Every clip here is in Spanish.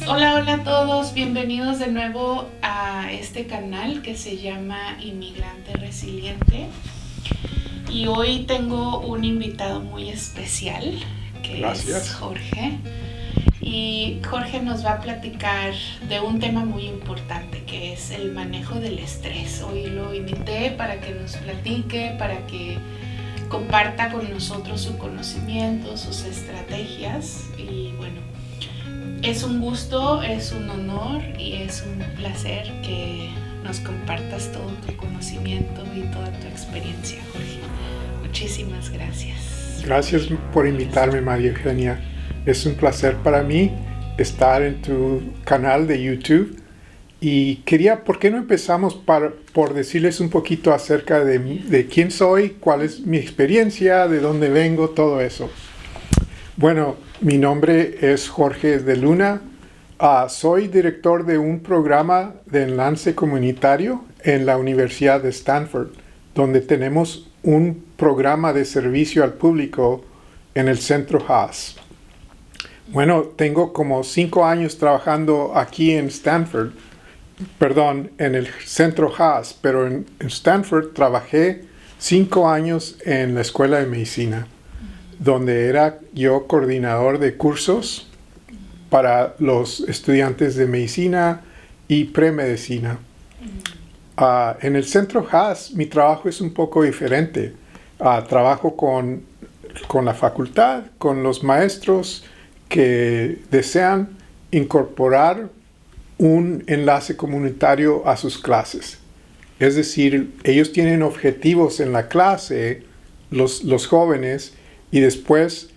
Hola, hola a todos, bienvenidos de nuevo a este canal que se llama Inmigrante Resiliente. Y hoy tengo un invitado muy especial que es Jorge. Y Jorge nos va a platicar de un tema muy importante que es el manejo del estrés. Hoy lo invité para que nos platique, para que comparta con nosotros su conocimiento, sus estrategias. Y bueno, es un gusto, es un honor y es un placer que nos compartas todo tu conocimiento y toda tu experiencia, Jorge. Muchísimas gracias. Gracias por invitarme, María Eugenia. Es un placer para mí estar en tu canal de YouTube. Y quería, ¿por qué no empezamos por decirles un poquito acerca de quién soy, cuál es mi experiencia, de dónde vengo, todo eso? Bueno, mi nombre es Jorge de Luna. Soy director de un programa de enlace comunitario en la Universidad de Stanford, donde tenemos un programa de servicio al público en el Centro Haas. Bueno, tengo como 5 años trabajando aquí en Stanford, en el Centro Haas, pero en Stanford trabajé 5 años en la Escuela de Medicina, donde era yo coordinador de cursos para los estudiantes de medicina y premedicina. En el Centro Haas mi trabajo es un poco diferente. Trabajo con la facultad, con los maestros que desean incorporar un enlace comunitario a sus clases. Es decir, ellos tienen objetivos en la clase, los jóvenes, y después,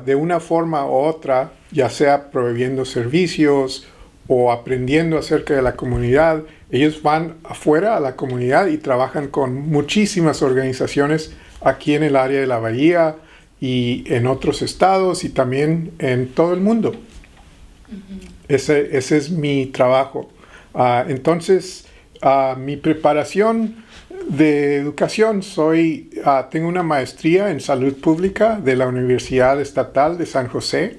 de una forma u otra, ya sea proveyendo servicios o aprendiendo acerca de la comunidad, ellos van afuera a la comunidad y trabajan con muchísimas organizaciones aquí en el área de la Bahía y en otros estados y también en todo el mundo. Ese es mi trabajo. Entonces, mi preparación de educación, tengo una maestría en salud pública de la Universidad Estatal de San José,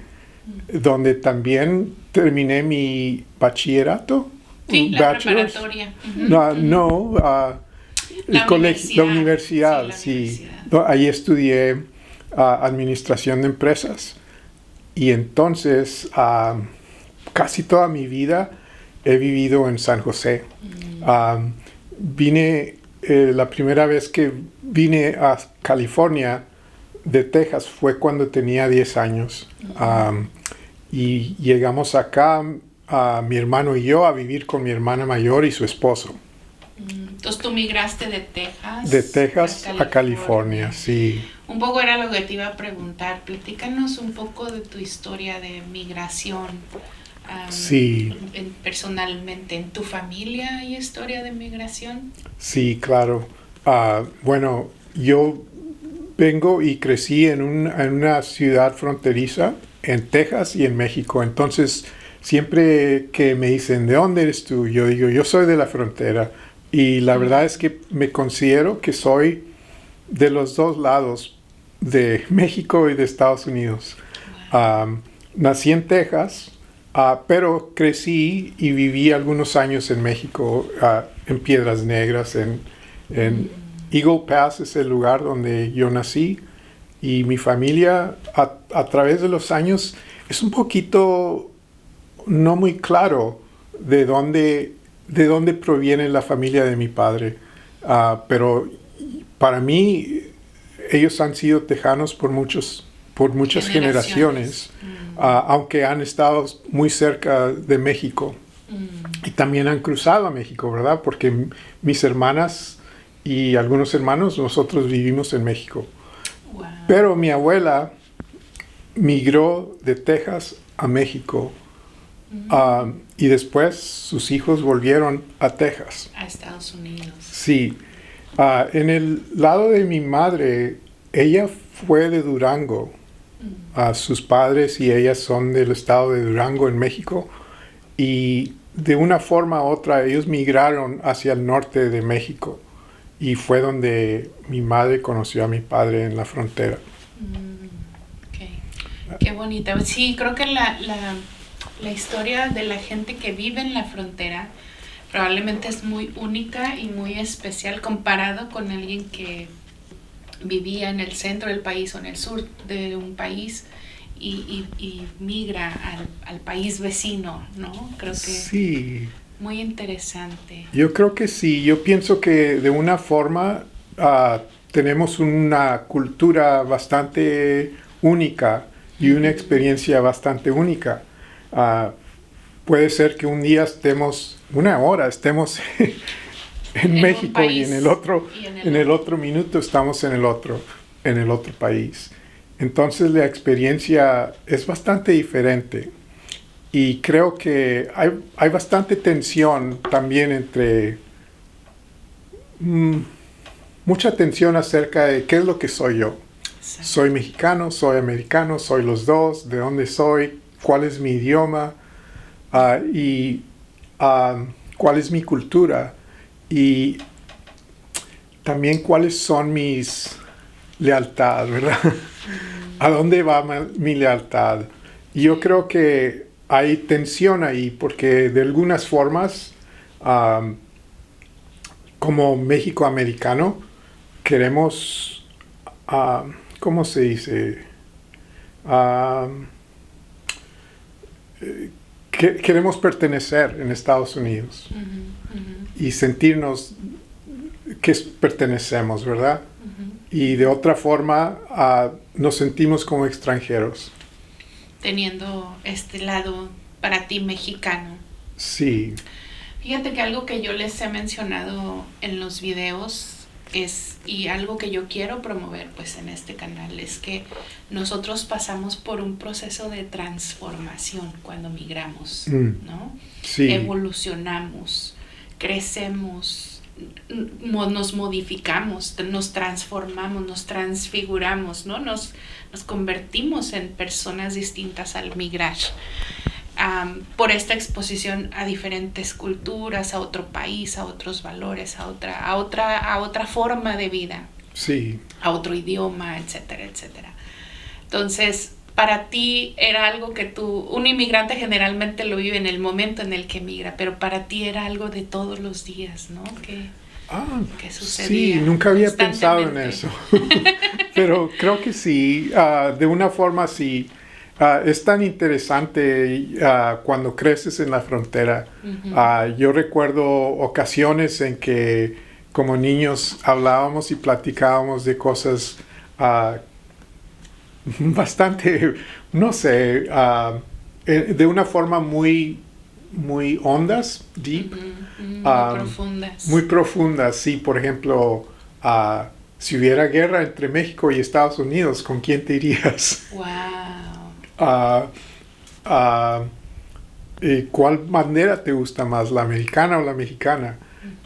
donde también terminé mi bachillerato. Sí, la preparatoria. El colegio, la universidad, sí. Ahí estudié administración de empresas. Y entonces, casi toda mi vida he vivido en San José. La primera vez que vine a California de Texas fue cuando tenía 10 años. Y llegamos acá, mi hermano y yo, a vivir con mi hermana mayor y su esposo. Entonces tú migraste de Texas. De Texas a California, sí. Un poco era lo que te iba a preguntar. Platícanos un poco de tu historia de migración. Sí. Personalmente, ¿en tu familia hay historia de migración? Sí, claro. Bueno, yo vengo y crecí en una ciudad fronteriza en Texas y en México. Entonces, siempre que me dicen, ¿de dónde eres tú? Yo digo, yo soy de la frontera. Y la verdad es que me considero que soy de los dos lados, de México y de Estados Unidos. Nací en Texas, pero crecí y viví algunos años en México, en Piedras Negras, en Eagle Pass es el lugar donde yo nací. Y mi familia, a través de los años, es un poquito no muy claro de dónde proviene la familia de mi padre. Pero para mí, ellos han sido tejanos por muchas generaciones, aunque han estado muy cerca de México. Y también han cruzado a México, ¿verdad? Porque mis hermanas y algunos hermanos, nosotros vivimos en México. Wow. Pero mi abuela migró de Texas a México. Y después sus hijos volvieron a Texas. A Estados Unidos. Sí. En el lado de mi madre, ella fue de Durango. Sus padres y ella son del estado de Durango, en México. Y de una forma u otra, ellos migraron hacia el norte de México. Y fue donde mi madre conoció a mi padre en la frontera. Okay. Qué bonita. Sí, creo que La historia de la gente que vive en la frontera probablemente es muy única y muy especial comparado con alguien que vivía en el centro del país o en el sur de un país y migra al país vecino, ¿no? Creo que Sí, muy interesante. yo creo que sí. Yo pienso que de una forma tenemos una cultura bastante única y una experiencia bastante única. Ah, puede ser que un día estemos, una hora estemos en México y en el otro, en el otro minuto estamos en el otro país. Entonces la experiencia es bastante diferente y creo que hay bastante tensión también entre mucha tensión acerca de qué es lo que soy yo. Soy mexicano, soy americano, soy los dos, de dónde soy, cuál es mi idioma y cuál es mi cultura y también cuáles son mis lealtades, ¿verdad? ¿A dónde va mi lealtad? Y yo creo que hay tensión ahí porque de algunas formas, como México-americano, queremos, ¿cómo se dice? Queremos pertenecer en Estados Unidos y sentirnos que pertenecemos, ¿verdad? Y de otra forma nos sentimos como extranjeros. Teniendo este lado para ti mexicano. Sí. Fíjate que algo que yo les he mencionado en los videos y algo que yo quiero promover pues en este canal es que nosotros pasamos por un proceso de transformación cuando migramos, ¿no? Sí. Evolucionamos, crecemos, nos modificamos, nos transformamos, nos transfiguramos, ¿no? Nos convertimos en personas distintas al migrar. Por esta exposición a diferentes culturas, a otro país, a otros valores, a otra forma de vida, sí, a otro idioma, etcétera, etcétera. Entonces, para ti era algo que un inmigrante generalmente lo vive en el momento en el que migra, pero para ti era algo de todos los días, ¿no? Que sucedía. Sí, nunca había pensado en eso, pero creo que sí, de una forma sí. Es tan interesante cuando creces en la frontera. Yo recuerdo ocasiones en que como niños hablábamos y platicábamos de cosas bastante, no sé, de una forma muy, muy hondas, deep. Muy profundas. Muy profundas, sí. Por ejemplo, si hubiera guerra entre México y Estados Unidos, ¿con quién te irías? Wow. ¿Cuál bandera te gusta más, la americana o la mexicana?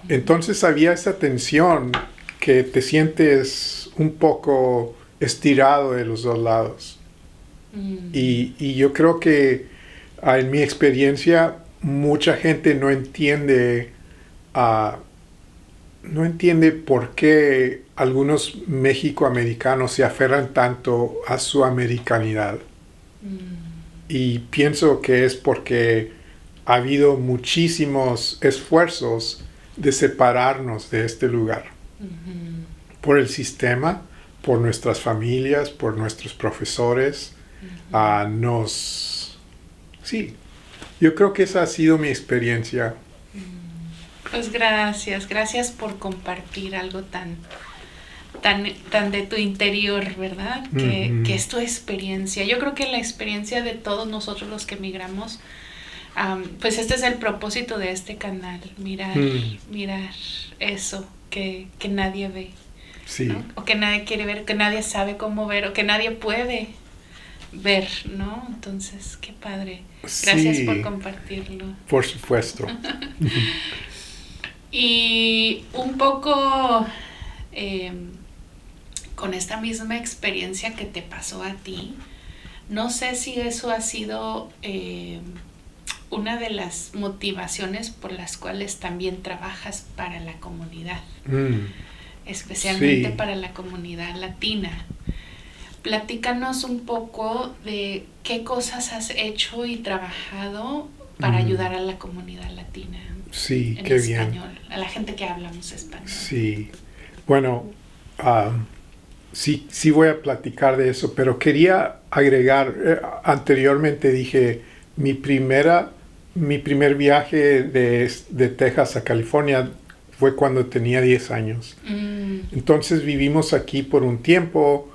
Entonces había esa tensión que te sientes un poco estirado de los dos lados. Y yo creo que en mi experiencia mucha gente no entiende por qué algunos mexicoamericanos se aferran tanto a su americanidad. Y pienso que es porque ha habido muchísimos esfuerzos de separarnos de este lugar. Por el sistema, por nuestras familias, por nuestros profesores. Sí, yo creo que esa ha sido mi experiencia. Pues gracias por compartir algo tan de tu interior, ¿verdad? Que es tu experiencia. Yo creo que la experiencia de todos nosotros los que migramos, pues este es el propósito de este canal, mirar eso que nadie ve, sí, ¿no? O que nadie quiere ver, que nadie sabe cómo ver, o que nadie puede ver, ¿no? Entonces, qué padre. Gracias por compartirlo. Por supuesto. Y un poco con esta misma experiencia que te pasó a ti, no sé si eso ha sido una de las motivaciones por las cuales también trabajas para la comunidad, especialmente para la comunidad latina. Platícanos un poco de qué cosas has hecho y trabajado para ayudar a la comunidad latina. Sí, en qué español, bien. a la gente que hablamos español. Sí, bueno, sí voy a platicar de eso, pero quería agregar, anteriormente dije, mi primer viaje de Texas a California fue cuando tenía 10 años. Entonces vivimos aquí por un tiempo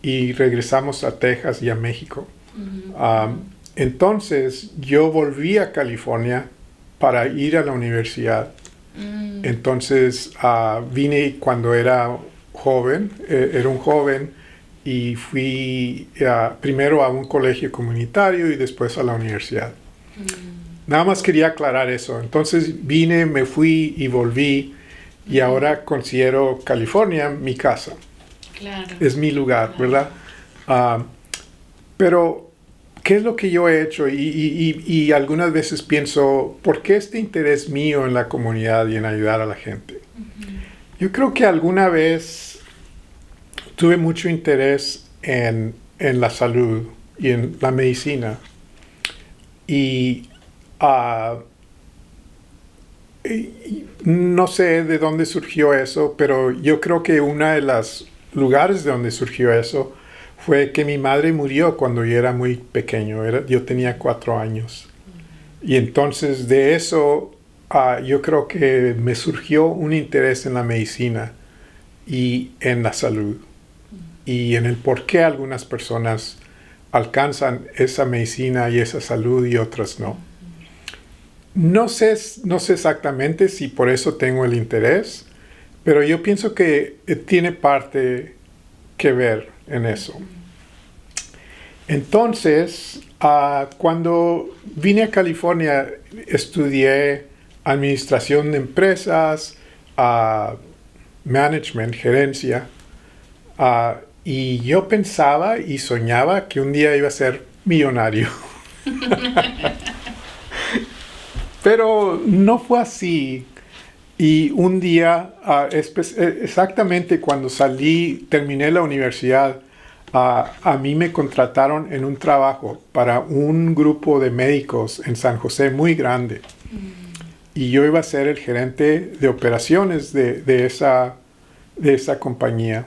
y regresamos a Texas y a México. Entonces yo volví a California para ir a la universidad. Entonces vine cuando era joven, era un joven, y fui primero a un colegio comunitario y después a la universidad. Nada más quería aclarar eso. Entonces vine, me fui y volví, y ahora considero California mi casa. Claro. Es mi lugar, ¿verdad? Pero, ¿qué es lo que yo he hecho? Y algunas veces pienso, ¿por qué este interés mío en la comunidad y en ayudar a la gente? Yo creo que alguna vez tuve mucho interés en la salud y en la medicina. Y no sé de dónde surgió eso, pero yo creo que uno de los lugares de donde surgió eso fue que mi madre murió cuando yo era muy pequeño. Yo tenía 4 años. Y entonces de eso yo creo que me surgió un interés en la medicina y en la salud. Y en el por qué algunas personas alcanzan esa medicina y esa salud y otras no. No sé exactamente si por eso tengo el interés, pero yo pienso que tiene parte que ver en eso. Entonces, cuando vine a California, estudié administración de empresas, management, gerencia, y yo pensaba y soñaba que un día iba a ser millonario. Pero no fue así. Y un día, exactamente cuando terminé la universidad, a mí me contrataron en un trabajo para un grupo de médicos en San José muy grande. Y yo iba a ser el gerente de operaciones de esa compañía.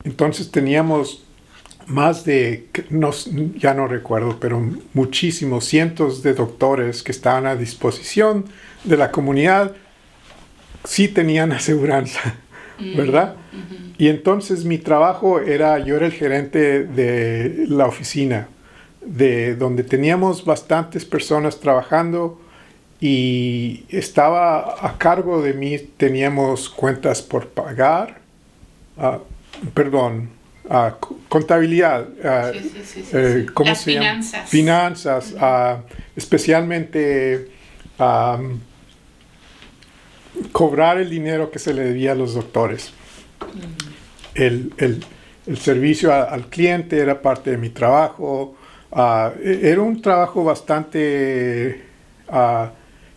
Entonces teníamos más de, ya no recuerdo, pero muchísimos, cientos de doctores que estaban a disposición de la comunidad. Sí tenían aseguranza, ¿verdad? Y entonces mi trabajo yo era el gerente de la oficina, de donde teníamos bastantes personas trabajando, y estaba a cargo de mí. Teníamos cuentas por pagar, contabilidad, ¿cómo Las se llama? finanzas. Finanzas, especialmente cobrar el dinero que se le debía a los doctores. El servicio al cliente era parte de mi trabajo. Era un trabajo bastante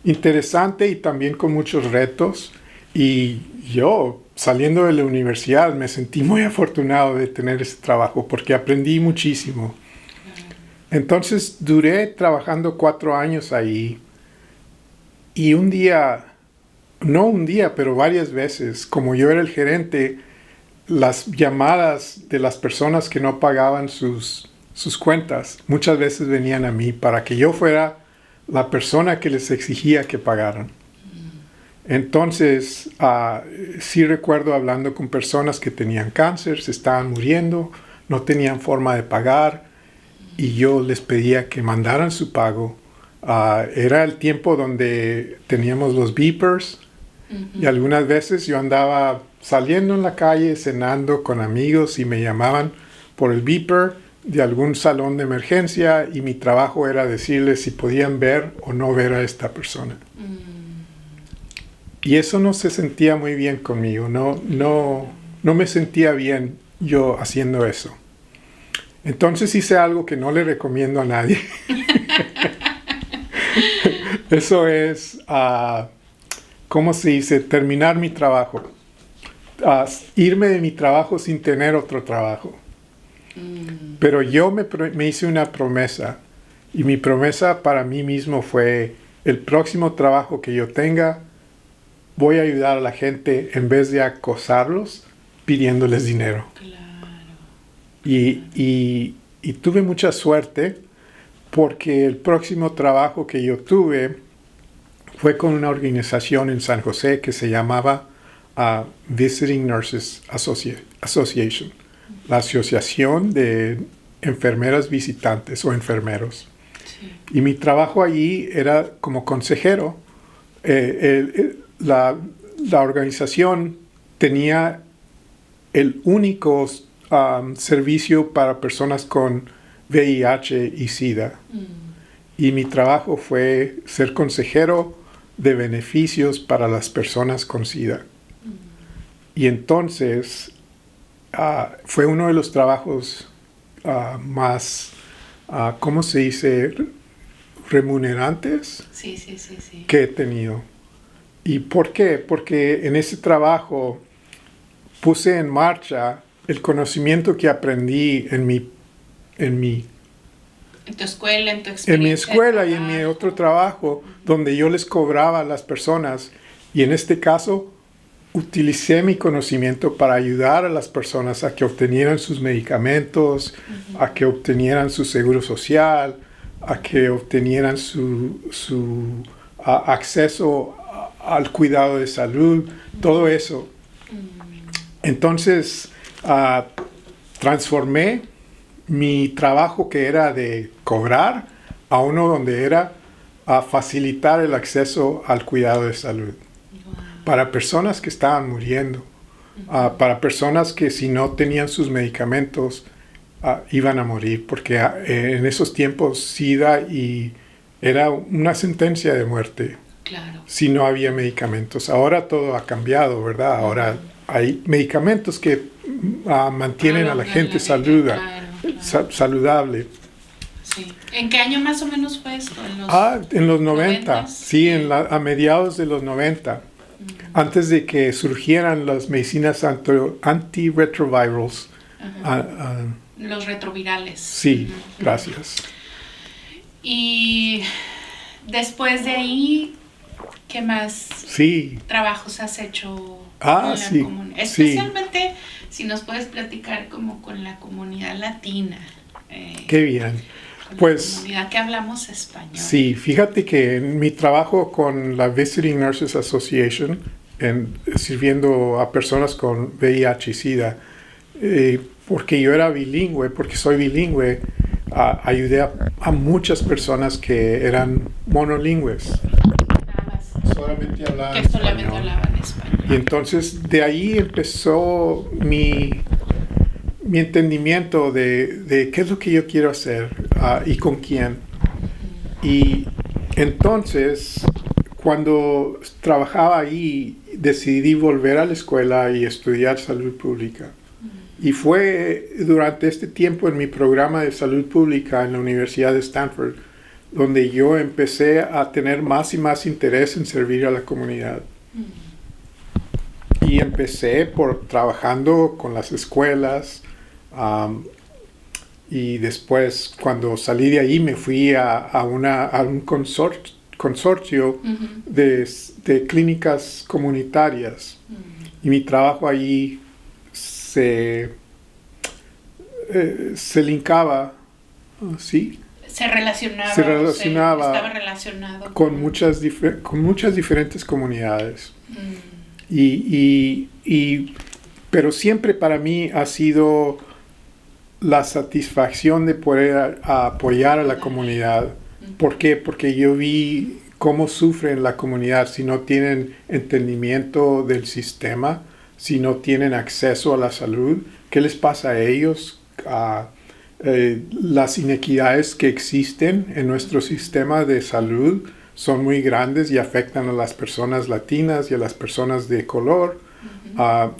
interesante y también con muchos retos. Y yo, saliendo de la universidad, me sentí muy afortunado de tener ese trabajo porque aprendí muchísimo. Entonces duré trabajando 4 años ahí, y pero varias veces, como yo era el gerente, las llamadas de las personas que no pagaban sus cuentas muchas veces venían a mí para que yo fuera la persona que les exigía que pagaran. Entonces, sí recuerdo hablando con personas que tenían cáncer, se estaban muriendo, no tenían forma de pagar, y yo les pedía que mandaran su pago. Era el tiempo donde teníamos los beepers, y algunas veces yo andaba saliendo en la calle, cenando con amigos, y me llamaban por el beeper de algún salón de emergencia, y mi trabajo era decirles si podían ver o no ver a esta persona. Y eso no se sentía muy bien conmigo, no me sentía bien yo haciendo eso. Entonces hice algo que no le recomiendo a nadie. Eso es, ¿cómo se dice? Terminar mi trabajo. Irme de mi trabajo sin tener otro trabajo. Pero yo me hice una promesa, y mi promesa para mí mismo fue: el próximo trabajo que yo tenga, voy a ayudar a la gente en vez de acosarlos pidiéndoles dinero. Claro. Y tuve mucha suerte, porque el próximo trabajo que yo tuve fue con una organización en San José que se llamaba Visiting Nurses Association, la Asociación de Enfermeras Visitantes o Enfermeros. Sí. Y mi trabajo allí era como consejero. La organización tenía el único servicio para personas con VIH y SIDA. Y mi trabajo fue ser consejero de beneficios para las personas con SIDA. Y entonces fue uno de los trabajos más, ¿cómo se dice?, remunerantes Sí. que he tenido. ¿Y por qué? Porque en ese trabajo puse en marcha el conocimiento que aprendí en tu escuela, en tu experiencia. En mi escuela y en mi otro trabajo, donde yo les cobraba a las personas. Y en este caso, utilicé mi conocimiento para ayudar a las personas a que obtenieran sus medicamentos, a que obtenieran su seguro social, a que obtenieran su acceso al cuidado de salud, todo eso. Entonces, transformé mi trabajo, que era de cobrar, a uno donde era facilitar el acceso al cuidado de salud. Wow. Para personas que estaban muriendo, para personas que si no tenían sus medicamentos iban a morir, porque en esos tiempos SIDA era una sentencia de muerte. Claro. Si no había medicamentos. Ahora todo ha cambiado, ¿verdad? Ahora hay medicamentos que mantienen a la gente saludable. Sí. ¿En qué año más o menos fue esto? En los 90. 90s. Sí, a mediados de los 90. Antes de que surgieran las medicinas antiretrovirals. Los retrovirales. Sí, gracias. Y después de ahí, ¿qué más trabajos has hecho con la comunidad? Especialmente si nos puedes platicar como con la comunidad latina. Qué bien. Pues, la comunidad que hablamos español. Sí, fíjate que en mi trabajo con la Visiting Nurses Association, sirviendo a personas con VIH y SIDA, porque yo era bilingüe, porque soy bilingüe, ayudé a muchas personas que eran monolingües. Solamente hablaban español. Y entonces de ahí empezó mi entendimiento de qué es lo que yo quiero hacer y con quién. Y entonces, cuando trabajaba ahí, decidí volver a la escuela y estudiar salud pública. Y fue durante este tiempo en mi programa de salud pública en la Universidad de Stanford donde yo empecé a tener más y más interés en servir a la comunidad. Y empecé trabajando con las escuelas, y después, cuando salí de ahí, me fui a un consorcio de clínicas comunitarias. Y mi trabajo allí se linkaba, ¿sí? Se relacionaba estaba relacionado con muchas diferentes comunidades. Pero siempre para mí ha sido la satisfacción de poder apoyar a la comunidad. ¿Por qué? Porque yo vi cómo sufren la comunidad si no tienen entendimiento del sistema, si no tienen acceso a la salud. ¿Qué les pasa a ellos? Las inequidades que existen en nuestro sistema de salud son muy grandes y afectan a las personas latinas y a las personas de color.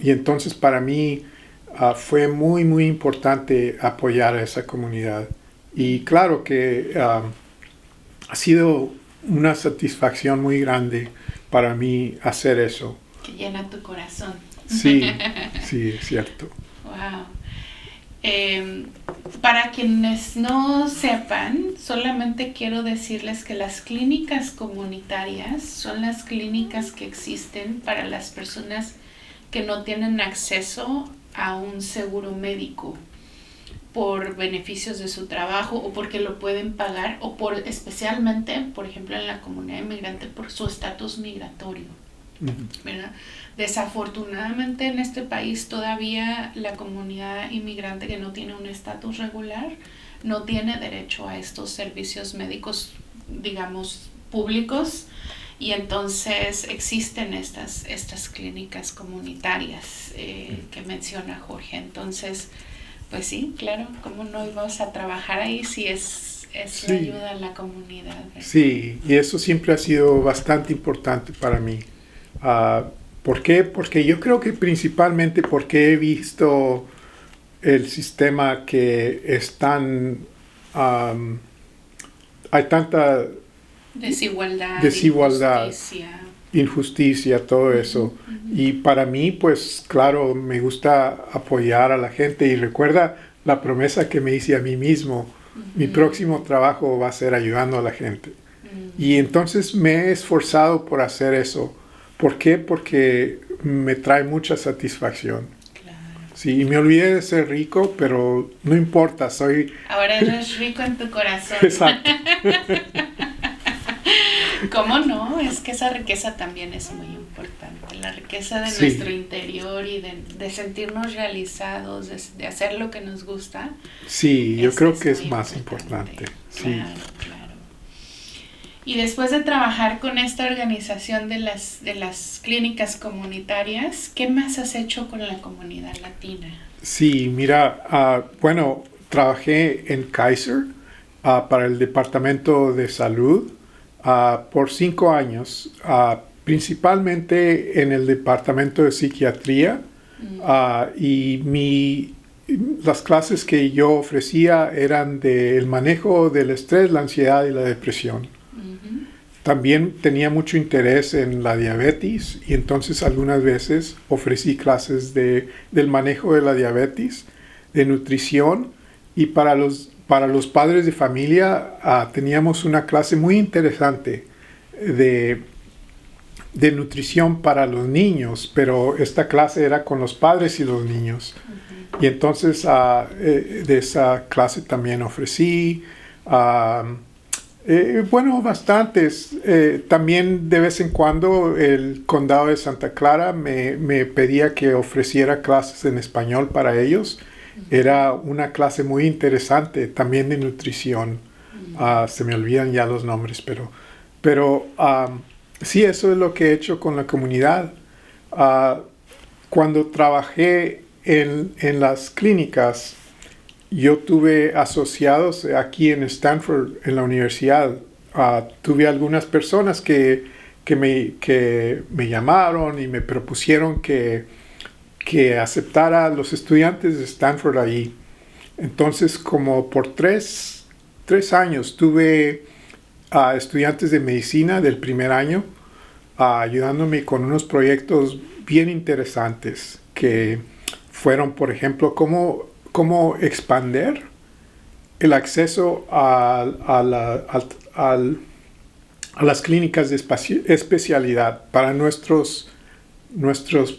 Y entonces para mí fue muy, muy importante apoyar a esa comunidad. Y claro que ha sido una satisfacción muy grande para mí hacer eso. Que llena tu corazón. Sí, sí, es cierto. Wow. Para quienes no sepan, solamente quiero decirles que las clínicas comunitarias son las clínicas que existen para las personas que no tienen acceso a un seguro médico por beneficios de su trabajo o porque lo pueden pagar o por especialmente, por ejemplo, en la comunidad inmigrante por su estatus migratorio. ¿Verdad? Desafortunadamente en este país todavía la comunidad inmigrante que no tiene un estatus regular no tiene derecho a estos servicios médicos, digamos, públicos, y entonces existen estas clínicas comunitarias que menciona Jorge. Entonces, pues sí, claro, ¿cómo no íbamos a trabajar ahí si es sí, la ayuda a la comunidad? ¿Verdad? Sí, y eso siempre ha sido bastante importante para mí. ¿Por qué? Porque yo creo que principalmente porque he visto el sistema que es tan... hay tanta desigualdad, injusticia, todo eso. Y para mí, pues claro, me gusta apoyar a la gente. Y recuerda la promesa que me hice a mí mismo. Mi próximo trabajo va a ser ayudando a la gente. Y entonces me he esforzado por hacer eso. ¿Por qué? Porque me trae mucha satisfacción. Claro. Sí, y me olvidé de ser rico, pero no importa, soy... Ahora eres rico en tu corazón. Exacto. ¿Cómo no? Es que esa riqueza también es muy importante. La riqueza de nuestro interior y de sentirnos realizados, de hacer lo que nos gusta. Sí, yo creo que es más importante. Sí. Claro, claro. Y después de trabajar con esta organización de las clínicas comunitarias, ¿qué más has hecho con la comunidad latina? Sí, mira, bueno, trabajé en Kaiser para el Departamento de Salud por 5 años, principalmente en el Departamento de Psiquiatría, y las clases que yo ofrecía eran del manejo del estrés, la ansiedad y la depresión. También tenía mucho interés en la diabetes y entonces algunas veces ofrecí clases del manejo de la diabetes, de nutrición, y para los padres de familia teníamos una clase muy interesante de nutrición para los niños, pero esta clase era con los padres y los niños. Y entonces de esa clase también ofrecí. Bueno, bastantes. También de vez en cuando el condado de Santa Clara me pedía que ofreciera clases en español para ellos. Era una clase muy interesante, también de nutrición. Se me olvidan ya los nombres, pero sí, eso es lo que he hecho con la comunidad. Cuando trabajé en las clínicas, yo tuve asociados aquí en Stanford, en la universidad. Tuve algunas personas que me llamaron y me propusieron que aceptara a los estudiantes de Stanford allí. Entonces, como por tres años, tuve estudiantes de medicina del primer año ayudándome con unos proyectos bien interesantes que fueron, por ejemplo, cómo expandir el acceso a las clínicas de especialidad para nuestros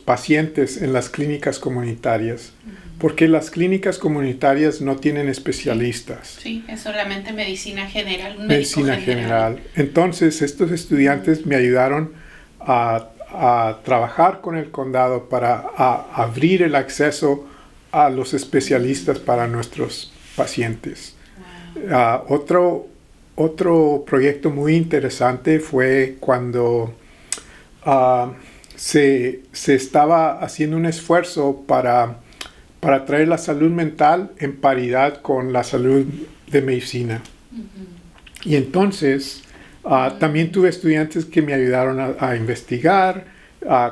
pacientes en las clínicas comunitarias, porque las clínicas comunitarias no tienen especialistas. Sí, es solamente medicina general. Medicina general. Entonces, estos estudiantes me ayudaron a trabajar con el condado para abrir el acceso a los especialistas para nuestros pacientes. Wow. Otro proyecto muy interesante fue cuando se estaba haciendo un esfuerzo para traer la salud mental en paridad con la salud de medicina. Y entonces también tuve estudiantes que me ayudaron a investigar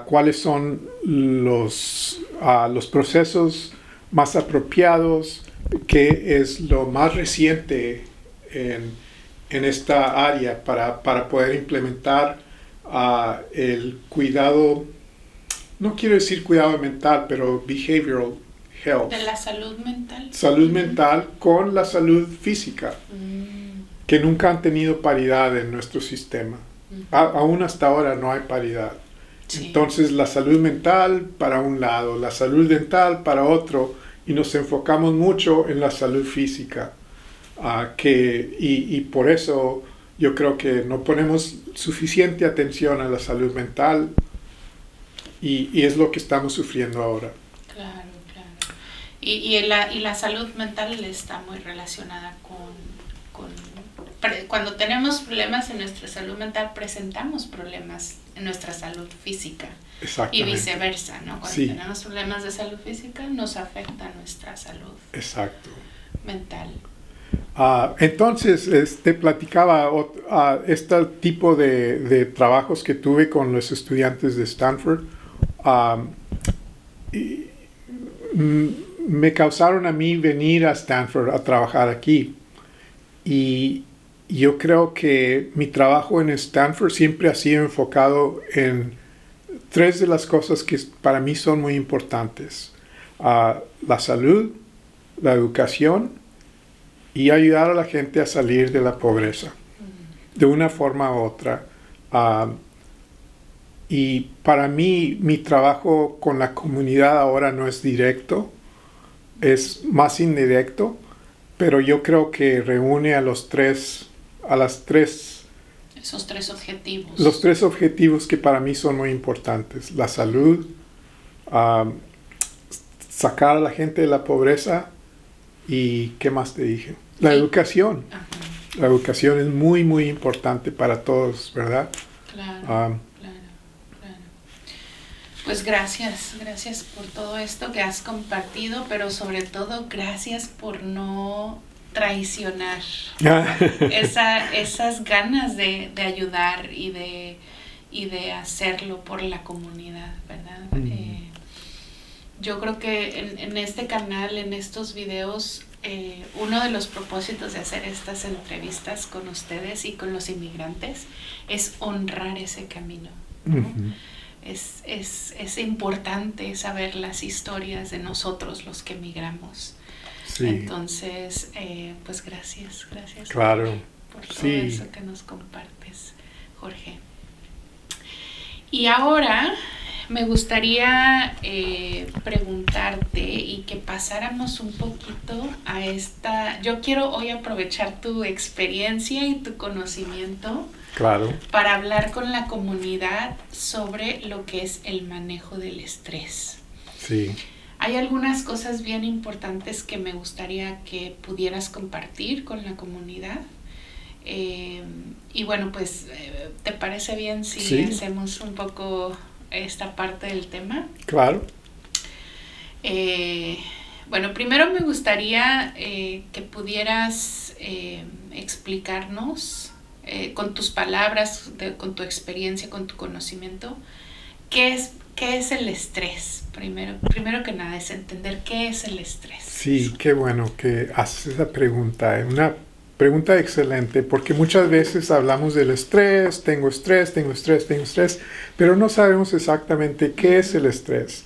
cuáles son los procesos más apropiados, qué es lo más reciente en esta área para poder implementar el cuidado, no quiero decir cuidado mental, pero behavioral health. De la salud mental. Salud mental con la salud física, que nunca han tenido paridad en nuestro sistema. Aún hasta ahora no hay paridad. Sí. Entonces la salud mental para un lado, la salud dental para otro, y nos enfocamos mucho en la salud física. Y por eso yo creo que no ponemos suficiente atención a la salud mental y es lo que estamos sufriendo ahora. Claro. Y la salud mental está muy relacionada cuando tenemos problemas en nuestra salud mental, presentamos problemas en nuestra salud física. Y viceversa, ¿no? Cuando tenemos problemas de salud física, nos afecta nuestra salud mental. Entonces, te platicaba este tipo de trabajos que tuve con los estudiantes de Stanford. Me causaron a mí venir a Stanford a trabajar aquí. Y yo creo que mi trabajo en Stanford siempre ha sido enfocado en 3 de las cosas que para mí son muy importantes. La salud, la educación y ayudar a la gente a salir de la pobreza, de una forma u otra. Y para mí, mi trabajo con la comunidad ahora no es directo, es más indirecto, pero yo creo que reúne esos 3 objetivos. Los 3 objetivos que para mí son muy importantes. La salud, sacar a la gente de la pobreza y ¿qué más te dije? La educación. Ajá. La educación es muy, muy importante para todos, ¿verdad? Claro. Pues gracias por todo esto que has compartido, pero sobre todo gracias por no traicionar esas ganas de ayudar y de hacerlo por la comunidad, ¿verdad? Yo creo que en este canal, en estos videos, uno de los propósitos de hacer estas entrevistas con ustedes y con los inmigrantes es honrar ese camino, ¿no? Es importante saber las historias de nosotros, los que emigramos. Sí. Entonces, pues gracias claro. por todo eso que nos compartes, Jorge. Y ahora me gustaría preguntarte y que pasáramos un poquito a yo quiero hoy aprovechar tu experiencia y tu conocimiento. Claro. Para hablar con la comunidad sobre lo que es el manejo del estrés. Sí. Hay algunas cosas bien importantes que me gustaría que pudieras compartir con la comunidad. Y bueno, pues, ¿te parece bien si hacemos un poco esta parte del tema? Claro. Bueno, primero me gustaría que pudieras explicarnos con tus palabras, con tu experiencia, con tu conocimiento, ¿qué es el estrés? Primero que nada es entender qué es el estrés. Sí, qué bueno que haces esa pregunta. Una pregunta excelente, porque muchas veces hablamos del estrés, tengo estrés, pero no sabemos exactamente qué es el estrés.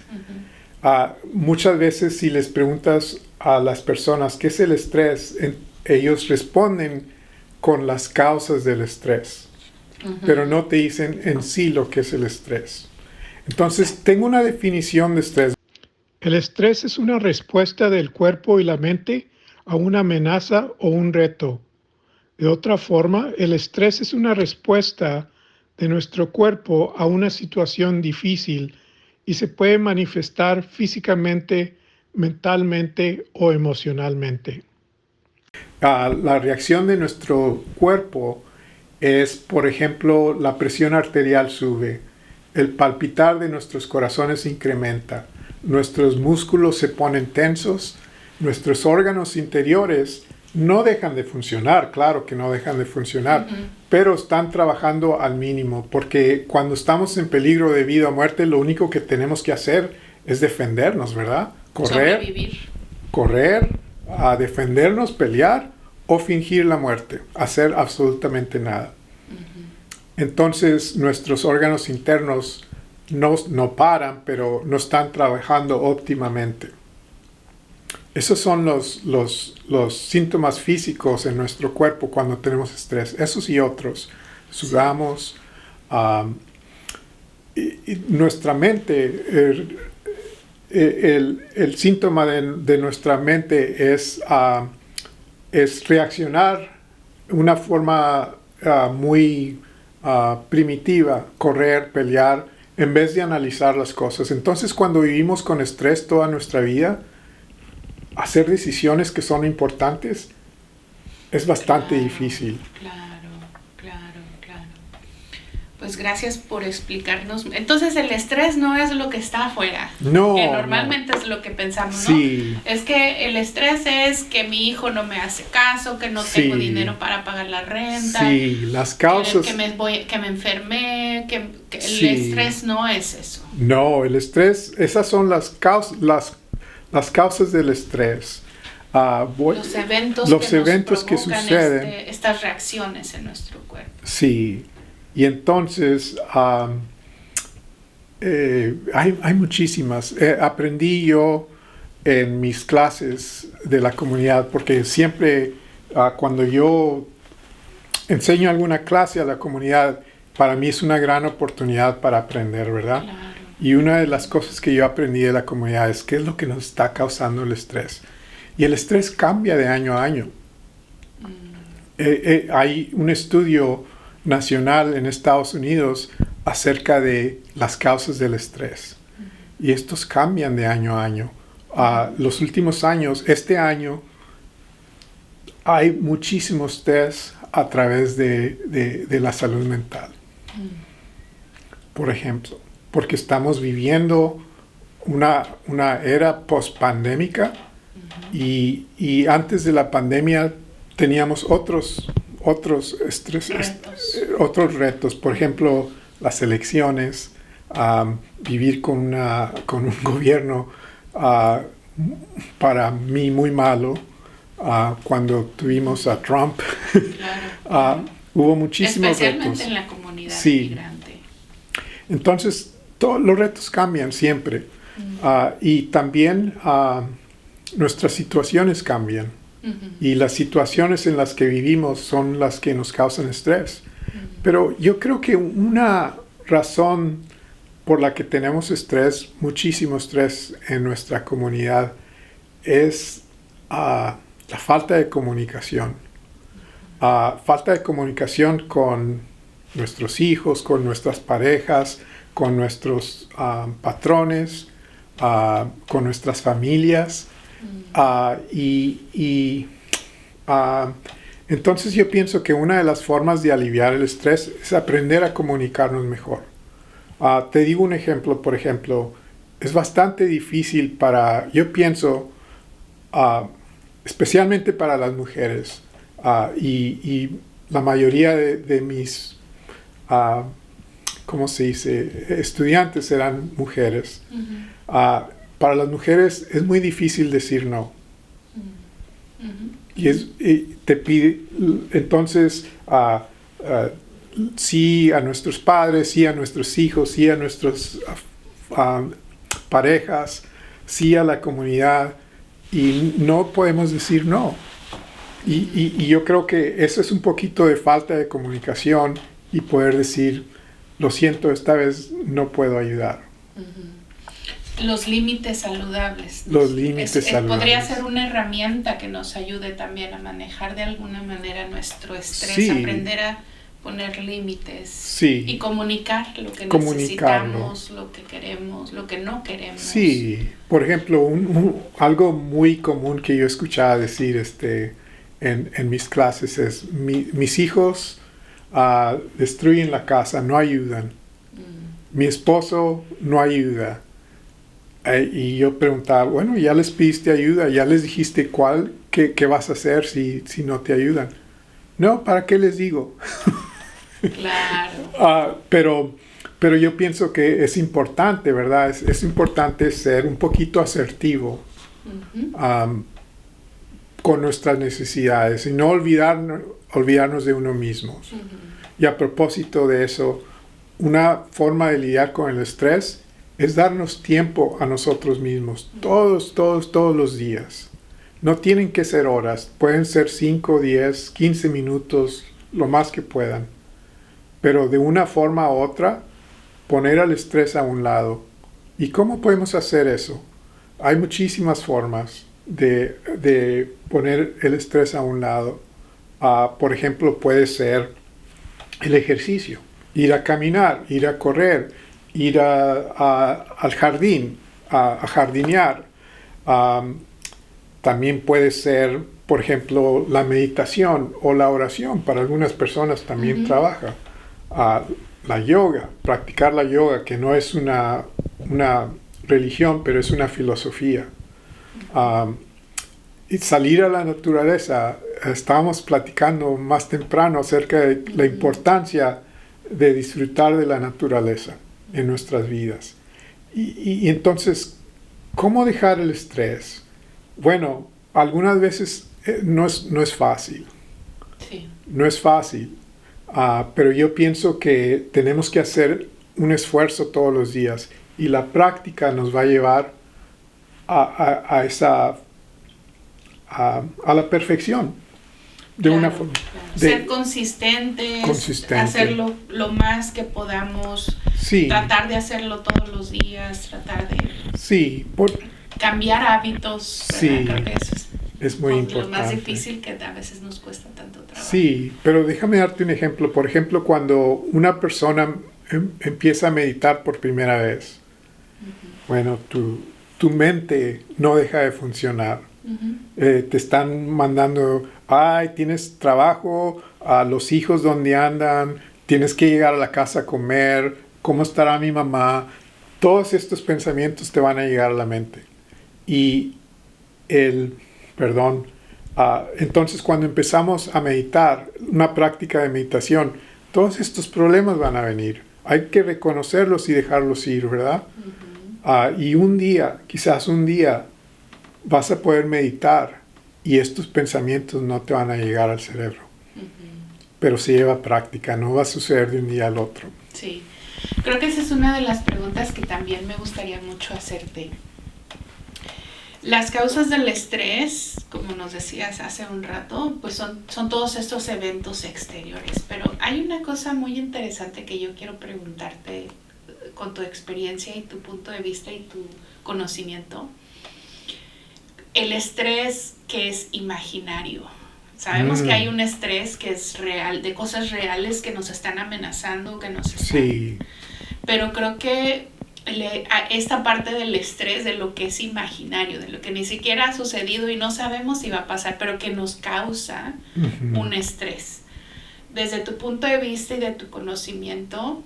Muchas veces si les preguntas a las personas qué es el estrés, ellos responden con las causas del estrés, pero no te dicen en sí lo que es el estrés. Entonces, tengo una definición de estrés. El estrés es una respuesta del cuerpo y la mente a una amenaza o un reto. De otra forma, el estrés es una respuesta de nuestro cuerpo a una situación difícil y se puede manifestar físicamente, mentalmente o emocionalmente. La reacción de nuestro cuerpo es, por ejemplo, la presión arterial sube, el palpitar de nuestros corazones incrementa, nuestros músculos se ponen tensos, nuestros órganos interiores no dejan de funcionar, claro que no dejan de funcionar, pero están trabajando al mínimo, porque cuando estamos en peligro de vida o muerte, lo único que tenemos que hacer es defendernos, ¿verdad? Correr, a defendernos, pelear o fingir la muerte, hacer absolutamente nada. Entonces nuestros órganos internos no paran, pero no están trabajando óptimamente. Esos son los síntomas físicos en nuestro cuerpo cuando tenemos estrés. Esos y otros. Sudamos. Y nuestra mente, el síntoma de nuestra mente es reaccionar de una forma muy primitiva, correr, pelear, en vez de analizar las cosas. Entonces, cuando vivimos con estrés toda nuestra vida, hacer decisiones que son importantes es bastante difícil. Claro. Pues gracias por explicarnos. Entonces el estrés no es lo que está afuera. No. Que normalmente es lo que pensamos, sí. ¿no? Es que el estrés es que mi hijo no me hace caso, que no tengo dinero para pagar la renta. Sí, las causas. Que me enfermé, que el estrés no es eso. No, el estrés, esas son las causas del estrés. Los eventos que suceden. Estas reacciones en nuestro cuerpo. Sí. Y entonces hay muchísimas. Aprendí yo en mis clases de la comunidad, porque siempre cuando yo enseño alguna clase a la comunidad, para mí es una gran oportunidad para aprender, ¿verdad? Claro. Y una de las cosas que yo aprendí de la comunidad es qué es lo que nos está causando el estrés. Y el estrés cambia de año a año. Hay un estudio nacional en Estados Unidos acerca de las causas del estrés. Y estos cambian de año a año. Los últimos años, este año, hay muchísimos tests a través de la salud mental. Por ejemplo, porque estamos viviendo una era post-pandémica y antes de la pandemia teníamos otros retos, por ejemplo, las elecciones, vivir con un gobierno para mí muy malo, cuando tuvimos a Trump. Claro. Hubo muchísimos especialmente retos. En la comunidad migrante. Entonces, todos los retos cambian siempre. Y también nuestras situaciones cambian. Y las situaciones en las que vivimos son las que nos causan estrés. Pero yo creo que una razón por la que tenemos estrés, muchísimo estrés en nuestra comunidad, es la falta de comunicación. Falta de comunicación con nuestros hijos, con nuestras parejas, con nuestros patrones, con nuestras familias. Entonces yo pienso que una de las formas de aliviar el estrés es aprender a comunicarnos mejor. Te digo un ejemplo, por ejemplo, es bastante difícil yo pienso, especialmente para las mujeres, y la mayoría de mis, ¿cómo se dice?, estudiantes eran mujeres. Para las mujeres es muy difícil decir no. Y te pide, entonces, sí a nuestros padres, sí a nuestros hijos, sí a nuestras parejas, sí a la comunidad, y no podemos decir no. Y yo creo que eso es un poquito de falta de comunicación y poder decir, lo siento, esta vez no puedo ayudar. Los límites saludables. Los límites saludables. Podría ser una herramienta que nos ayude también a manejar de alguna manera nuestro estrés, sí. Aprender a poner límites, sí. Y comunicar lo que necesitamos, lo que queremos, lo que no queremos. Sí, por ejemplo, algo muy común que yo escuchaba decir en mis clases es, mis hijos destruyen la casa, no ayudan. Mi esposo no ayuda. Y yo preguntaba, bueno, ya les pediste ayuda, ya les dijiste qué vas a hacer si no te ayudan. No, ¿para qué les digo? Claro. Pero yo pienso que es importante, ¿verdad? Es importante ser un poquito asertivo con nuestras necesidades y no olvidarnos de uno mismo. Y a propósito de eso, una forma de lidiar con el estrés es darnos tiempo a nosotros mismos, todos los días. No tienen que ser horas, pueden ser 5, 10, 15 minutos, lo más que puedan. Pero de una forma u otra, poner al estrés a un lado. ¿Y cómo podemos hacer eso? Hay muchísimas formas de poner el estrés a un lado. Por ejemplo, puede ser el ejercicio, ir a caminar, ir a correr, ir al jardín, a jardinear. También puede ser, por ejemplo, la meditación o la oración. Para algunas personas también trabaja. La yoga, practicar la yoga, que no es una religión, pero es una filosofía. Y salir a la naturaleza. Estábamos platicando más temprano acerca de la importancia de disfrutar de la naturaleza en nuestras vidas. Y entonces, ¿cómo dejar el estrés? Bueno, algunas veces no es fácil. Sí. No es fácil. Pero yo pienso que tenemos que hacer un esfuerzo todos los días. Y la práctica nos va a llevar a la perfección. De una forma. Ser consistentes, hacerlo lo más que podamos, tratar de hacerlo todos los días, tratar de cambiar hábitos. Sí, creo que eso es muy importante. Lo más difícil que a veces nos cuesta tanto trabajo. Sí, pero déjame darte un ejemplo. Por ejemplo, cuando una persona empieza a meditar por primera vez, bueno, tu mente no deja de funcionar. Te están mandando, tienes trabajo, a los hijos dónde andan, tienes que llegar a la casa a comer, cómo estará mi mamá. Todos estos pensamientos te van a llegar a la mente. Y entonces cuando empezamos a meditar, una práctica de meditación, todos estos problemas van a venir. Hay que reconocerlos y dejarlos ir, ¿verdad? Y quizás un día, vas a poder meditar y estos pensamientos no te van a llegar al cerebro. Pero se lleva práctica, no va a suceder de un día al otro. Sí, creo que esa es una de las preguntas que también me gustaría mucho hacerte. Las causas del estrés, como nos decías hace un rato, pues son todos estos eventos exteriores. Pero hay una cosa muy interesante que yo quiero preguntarte con tu experiencia y tu punto de vista y tu conocimiento. El estrés que es imaginario. Sabemos que hay un estrés que es real, de cosas reales que nos están amenazando, que nos están... Sí. Pero creo que esta parte del estrés, de lo que es imaginario, de lo que ni siquiera ha sucedido y no sabemos si va a pasar, pero que nos causa un estrés. Desde tu punto de vista y de tu conocimiento,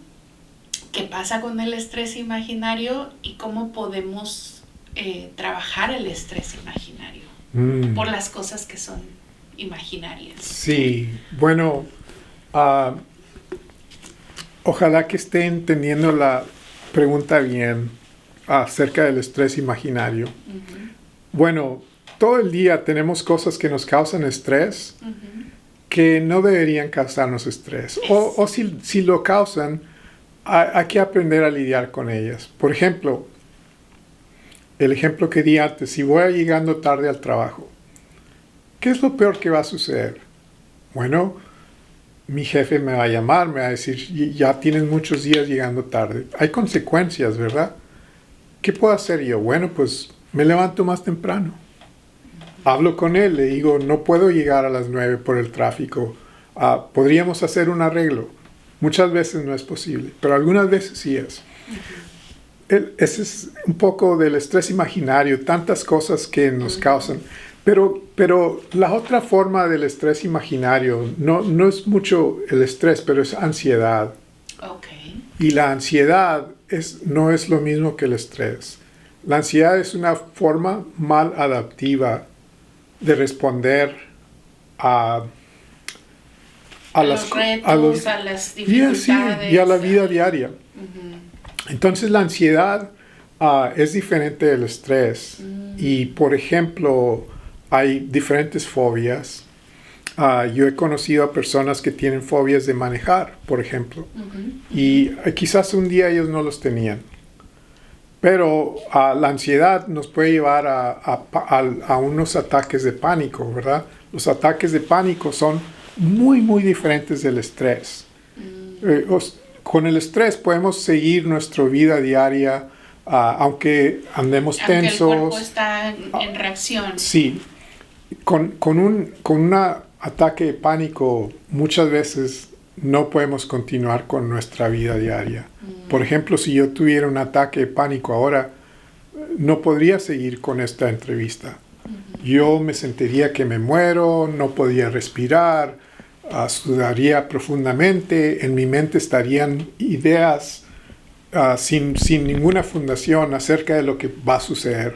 ¿qué pasa con el estrés imaginario y cómo podemos trabajar el estrés imaginario por las cosas que son imaginarias? Sí, bueno, ojalá que esté entendiendo la pregunta bien acerca del estrés imaginario. Bueno, todo el día tenemos cosas que nos causan estrés que no deberían causarnos estrés. O si lo causan, hay que aprender a lidiar con ellas. Por ejemplo, el ejemplo que di antes, si voy llegando tarde al trabajo, ¿qué es lo peor que va a suceder? Bueno, mi jefe me va a llamar, me va a decir, ya tienes muchos días llegando tarde. Hay consecuencias, ¿verdad? ¿Qué puedo hacer yo? Bueno, pues me levanto más temprano. Hablo con él, le digo, no puedo llegar a las 9 por el tráfico. Podríamos hacer un arreglo. Muchas veces no es posible, pero algunas veces sí es. Ese es un poco del estrés imaginario, tantas cosas que nos causan. Pero la otra forma del estrés imaginario no es mucho el estrés, pero es ansiedad. Okay. Y la ansiedad no es lo mismo que el estrés. La ansiedad es una forma mal adaptiva de responder a los retos, a las dificultades. Y a la vida diaria. Entonces la ansiedad es diferente del estrés. Y por ejemplo, hay diferentes fobias. Yo he conocido a personas que tienen fobias de manejar, por ejemplo. Y quizás un día ellos no los tenían. Pero la ansiedad nos puede llevar a unos ataques de pánico, ¿verdad? Los ataques de pánico son muy, muy diferentes del estrés. Con el estrés podemos seguir nuestra vida diaria, aunque andemos tensos. Aunque el cuerpo está en reacción. Sí. Con un ataque de pánico, muchas veces no podemos continuar con nuestra vida diaria. Por ejemplo, si yo tuviera un ataque de pánico ahora, no podría seguir con esta entrevista. Yo me sentiría que me muero, no podía respirar, sudaría profundamente, en mi mente estarían ideas sin ninguna fundación acerca de lo que va a suceder.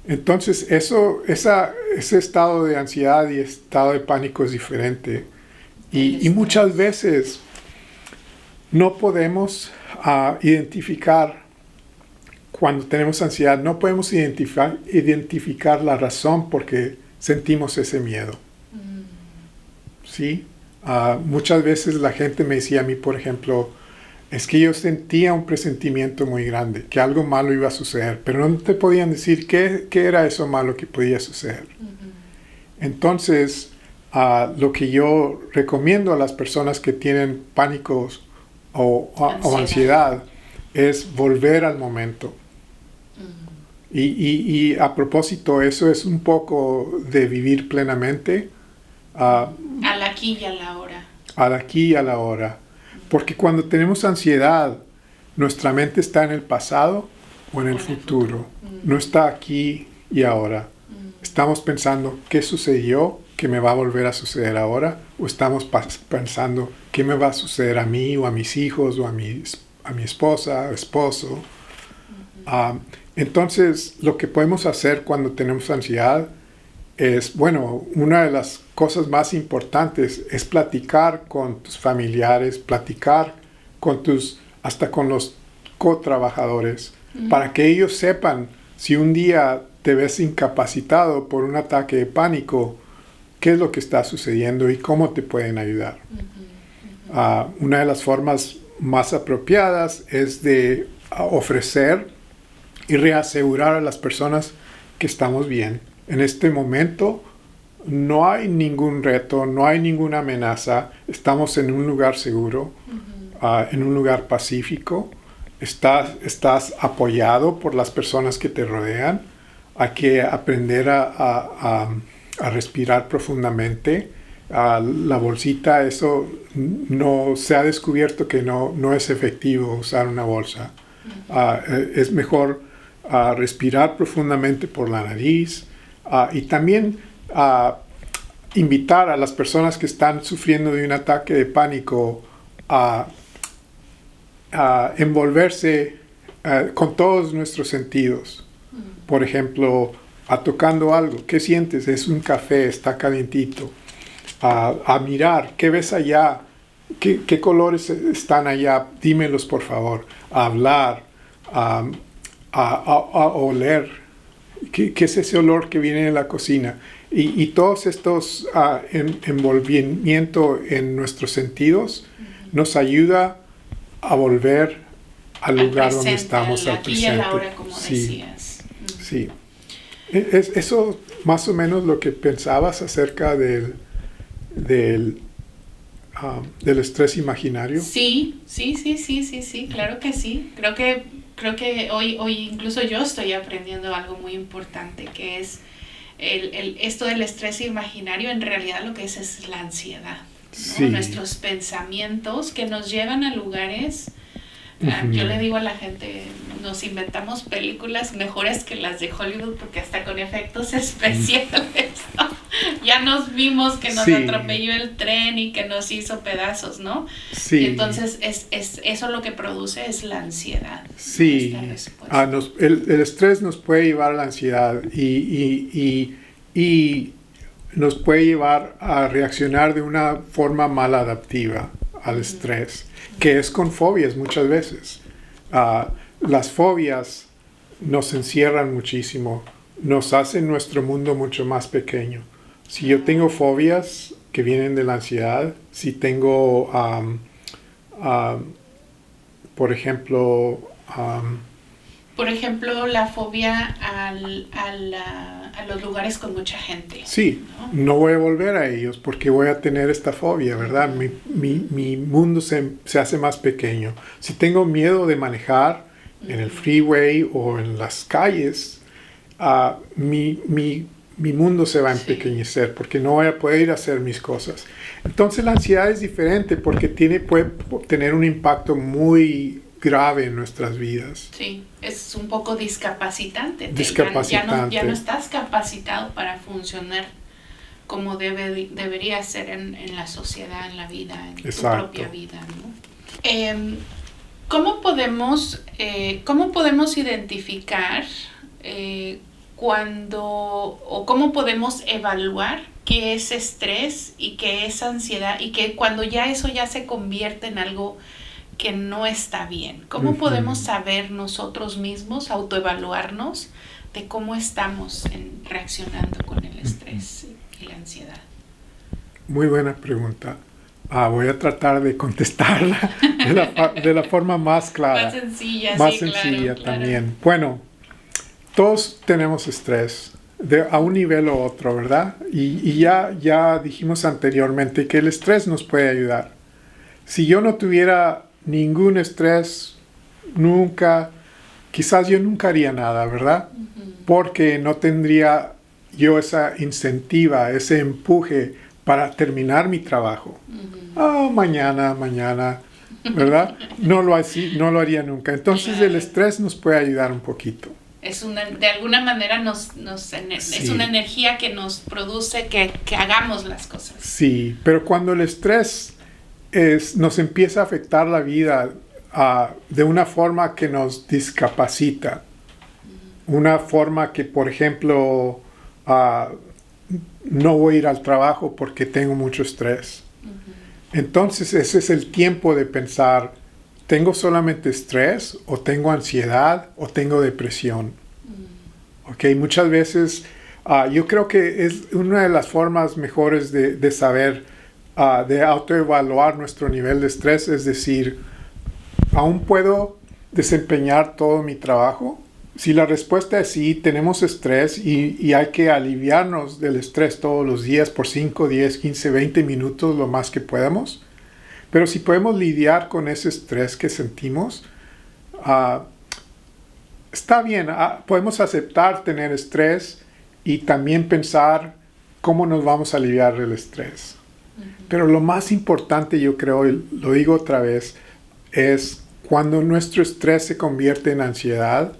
Entonces, ese estado de ansiedad y estado de pánico es diferente. Y muchas veces no podemos identificar, cuando tenemos ansiedad, no podemos identificar la razón por qué sentimos ese miedo. ¿Sí? Muchas veces la gente me decía a mí, por ejemplo, es que yo sentía un presentimiento muy grande, que algo malo iba a suceder, pero no te podían decir qué era eso malo que podía suceder. Entonces, lo que yo recomiendo a las personas que tienen pánicos o ansiedad es volver al momento. Y a propósito, eso es un poco de vivir plenamente. Al aquí y a la hora. Al aquí y a la hora. Porque cuando tenemos ansiedad, nuestra mente está en el pasado o en el futuro. No está aquí y ahora. Estamos pensando qué sucedió, qué me va a volver a suceder ahora, o estamos pensando qué me va a suceder a mí o a mis hijos o a mi esposa o esposo. Entonces, lo que podemos hacer cuando tenemos ansiedad es, bueno, una de las cosas más importantes es platicar con tus familiares, platicar hasta con los cotrabajadores, para que ellos sepan si un día te ves incapacitado por un ataque de pánico, qué es lo que está sucediendo y cómo te pueden ayudar. Una de las formas más apropiadas es de ofrecer y reasegurar a las personas que estamos bien. En este momento no hay ningún reto, no hay ninguna amenaza. Estamos en un lugar seguro, en un lugar pacífico. Estás apoyado por las personas que te rodean. Hay que aprender a respirar profundamente. La bolsita, eso no se ha descubierto que no es efectivo usar una bolsa. Es mejor respirar profundamente por la nariz. Y también invitar a las personas que están sufriendo de un ataque de pánico a envolverse con todos nuestros sentidos. Por ejemplo, tocando algo. ¿Qué sientes? Es un café, está calientito. A mirar, ¿qué ves allá? ¿Qué colores están allá? Dímelos, por favor. A hablar, a oler. ¿Qué es ese olor que viene de la cocina? Y todos estos envolvimiento en nuestros sentidos nos ayuda a volver al lugar presente, donde estamos, al presente. Y a la hora, como decías. Sí. ¿Es eso más o menos lo que pensabas acerca del estrés imaginario? Sí, claro que sí. Creo que hoy incluso yo estoy aprendiendo algo muy importante, que es esto del estrés imaginario. En realidad lo que es la ansiedad, ¿no? Sí. Nuestros pensamientos que nos llevan a lugares. Yo le digo a la gente, nos inventamos películas mejores que las de Hollywood, porque hasta con efectos especiales, ¿no? Ya nos vimos que nos atropelló el tren y que nos hizo pedazos, ¿no? Sí. Y entonces eso lo que produce es la ansiedad. Sí. El estrés nos puede llevar a la ansiedad y nos puede llevar a reaccionar de una forma maladaptiva al estrés, que es con fobias muchas veces. Las fobias nos encierran muchísimo, nos hacen nuestro mundo mucho más pequeño. Si yo tengo fobias que vienen de la ansiedad, si tengo, por ejemplo, Por ejemplo, la fobia a los lugares con mucha gente. Sí, no voy a volver a ellos porque voy a tener esta fobia, ¿verdad? Mi mundo se hace más pequeño. Si tengo miedo de manejar en el freeway o en las calles, mi mundo se va a empequeñecer porque no voy a poder ir a hacer mis cosas. Entonces la ansiedad es diferente porque puede tener un impacto muy grave en nuestras vidas. Sí, es un poco discapacitante. Discapacitante. Ya no estás capacitado para funcionar como debería ser en la sociedad, en la vida, en Exacto. tu propia vida, ¿no? ¿Cómo podemos identificar cómo podemos evaluar qué es estrés y qué es ansiedad y que cuando ya eso ya se convierte en algo que no está bien? ¿Cómo podemos saber nosotros mismos, autoevaluarnos de cómo estamos reaccionando con el estrés y la ansiedad? Muy buena pregunta. Voy a tratar de contestarla de la forma más clara. Más sencilla, más sí, sencilla claro. también. Bueno, todos tenemos estrés a un nivel u otro, ¿verdad? Y ya dijimos anteriormente que el estrés nos puede ayudar. Si yo no tuviera ningún estrés, quizás yo nunca haría nada, ¿verdad? Porque no tendría yo esa incentiva, ese empuje para terminar mi trabajo. Mañana, ¿verdad? No lo haría nunca. Entonces el estrés nos puede ayudar un poquito. De alguna manera es una energía que nos produce que hagamos las cosas. Sí, pero cuando el estrés nos empieza a afectar la vida de una forma que nos discapacita, una forma que, por ejemplo, no voy a ir al trabajo porque tengo mucho estrés. Entonces ese es el tiempo de pensar, ¿tengo solamente estrés o tengo ansiedad o tengo depresión? Okay, muchas veces yo creo que es una de las formas mejores de saber, de autoevaluar nuestro nivel de estrés, es decir, ¿aún puedo desempeñar todo mi trabajo? Si la respuesta es sí, tenemos estrés y hay que aliviarnos del estrés todos los días por 5, 10, 15, 20 minutos, lo más que podamos. Pero si podemos lidiar con ese estrés que sentimos, está bien, podemos aceptar tener estrés y también pensar cómo nos vamos a aliviar del estrés. Pero lo más importante, yo creo, y lo digo otra vez, es cuando nuestro estrés se convierte en ansiedad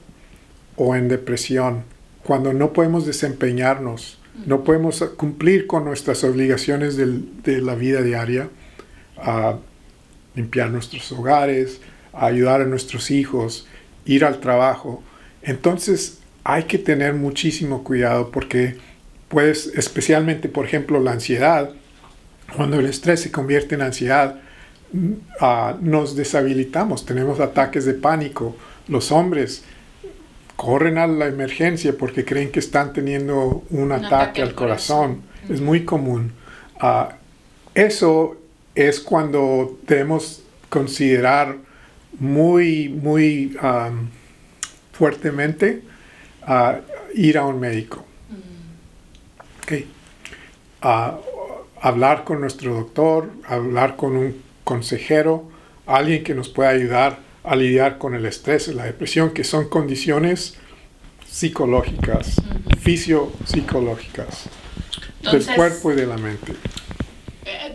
o en depresión, cuando no podemos desempeñarnos, no podemos cumplir con nuestras obligaciones de la vida diaria, a limpiar nuestros hogares, a ayudar a nuestros hijos, ir al trabajo. Entonces hay que tener muchísimo cuidado porque especialmente por ejemplo la ansiedad, cuando el estrés se convierte en ansiedad, nos deshabilitamos, tenemos ataques de pánico. Los hombres corren a la emergencia porque creen que están teniendo un ataque al corazón. Es muy común. Eso es cuando debemos considerar muy fuertemente ir a un médico. Okay. Hablar con nuestro doctor, hablar con un consejero, alguien que nos pueda ayudar a lidiar con el estrés y la depresión, que son condiciones psicológicas, fisiopsicológicas, del cuerpo y de la mente.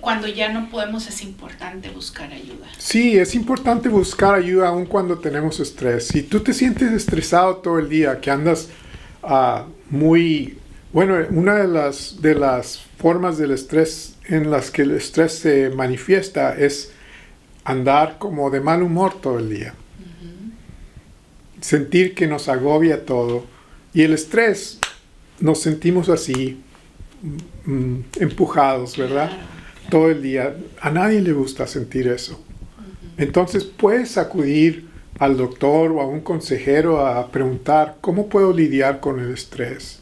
Cuando ya no podemos, es importante buscar ayuda. Sí, es importante buscar ayuda aun cuando tenemos estrés. Si tú te sientes estresado todo el día, que andas una de las formas del estrés en las que el estrés se manifiesta es andar como de mal humor todo el día. Sentir que nos agobia todo. Y el estrés, nos sentimos así, empujados, ¿verdad? Todo el día. A nadie le gusta sentir eso. Entonces puedes acudir al doctor o a un consejero a preguntar, ¿cómo puedo lidiar con el estrés?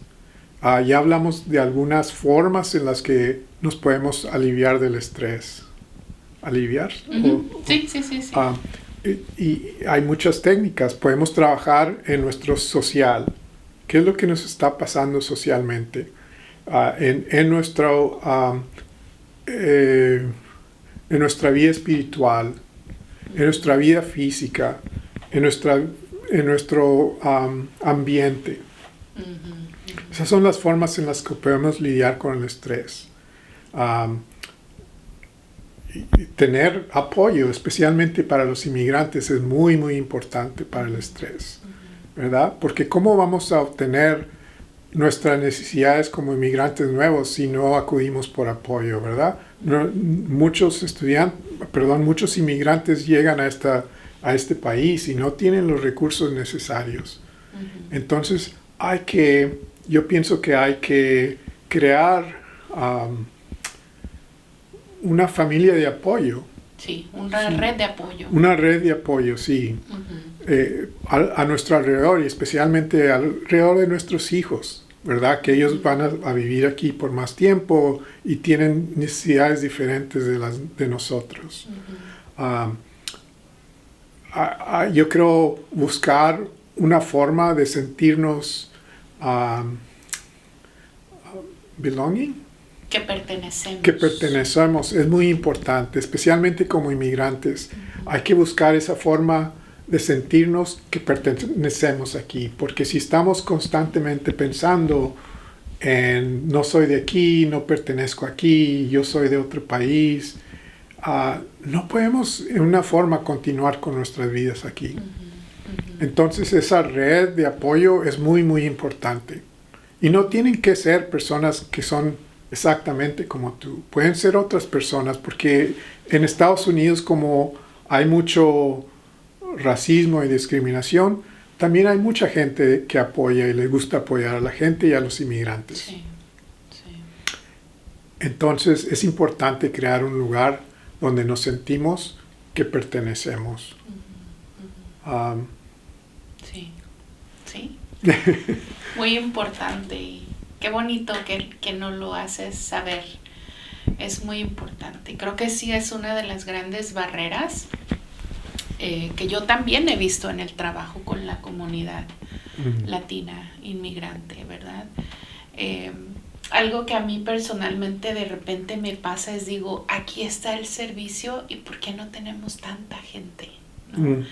Ya hablamos de algunas formas en las que nos podemos aliviar del estrés. ¿Aliviar? Sí. y hay muchas técnicas. Podemos trabajar en nuestro social. ¿Qué es lo que nos está pasando socialmente? En nuestra vida espiritual, en nuestra vida física, en nuestro ambiente. Esas son las formas en las que podemos lidiar con el estrés. Y tener apoyo, especialmente para los inmigrantes, es muy, muy importante para el estrés, ¿verdad? Porque ¿cómo vamos a obtener nuestras necesidades como inmigrantes nuevos si no acudimos por apoyo, ¿verdad? Muchos inmigrantes llegan a este país y no tienen los recursos necesarios. Entonces, yo pienso que hay que crear una familia de apoyo. Sí, una red de apoyo. Una red de apoyo, sí. A nuestro alrededor y especialmente alrededor de nuestros hijos, ¿verdad? Que ellos van a vivir aquí por más tiempo y tienen necesidades diferentes de nosotros. Yo creo buscar una forma de sentirnos belonging. Que pertenecemos. Que pertenecemos es muy importante, especialmente como inmigrantes. Hay que buscar esa forma de sentirnos que pertenecemos aquí, porque si estamos constantemente pensando en no soy de aquí, no pertenezco aquí, yo soy de otro país, no podemos en una forma continuar con nuestras vidas aquí. Entonces esa red de apoyo es muy, muy importante. Y no tienen que ser personas que son exactamente como tú. Pueden ser otras personas, porque en Estados Unidos, como hay mucho racismo y discriminación, también hay mucha gente que apoya y le gusta apoyar a la gente y a los inmigrantes. Sí, sí. Entonces es importante crear un lugar donde nos sentimos que pertenecemos. Sí, sí. Muy importante y qué bonito que nos lo haces saber. Es muy importante. Creo que sí es una de las grandes barreras que yo también he visto en el trabajo con la comunidad latina inmigrante, ¿verdad? Algo que a mí personalmente de repente me pasa es digo, aquí está el servicio y ¿por qué no tenemos tanta gente? ¿No?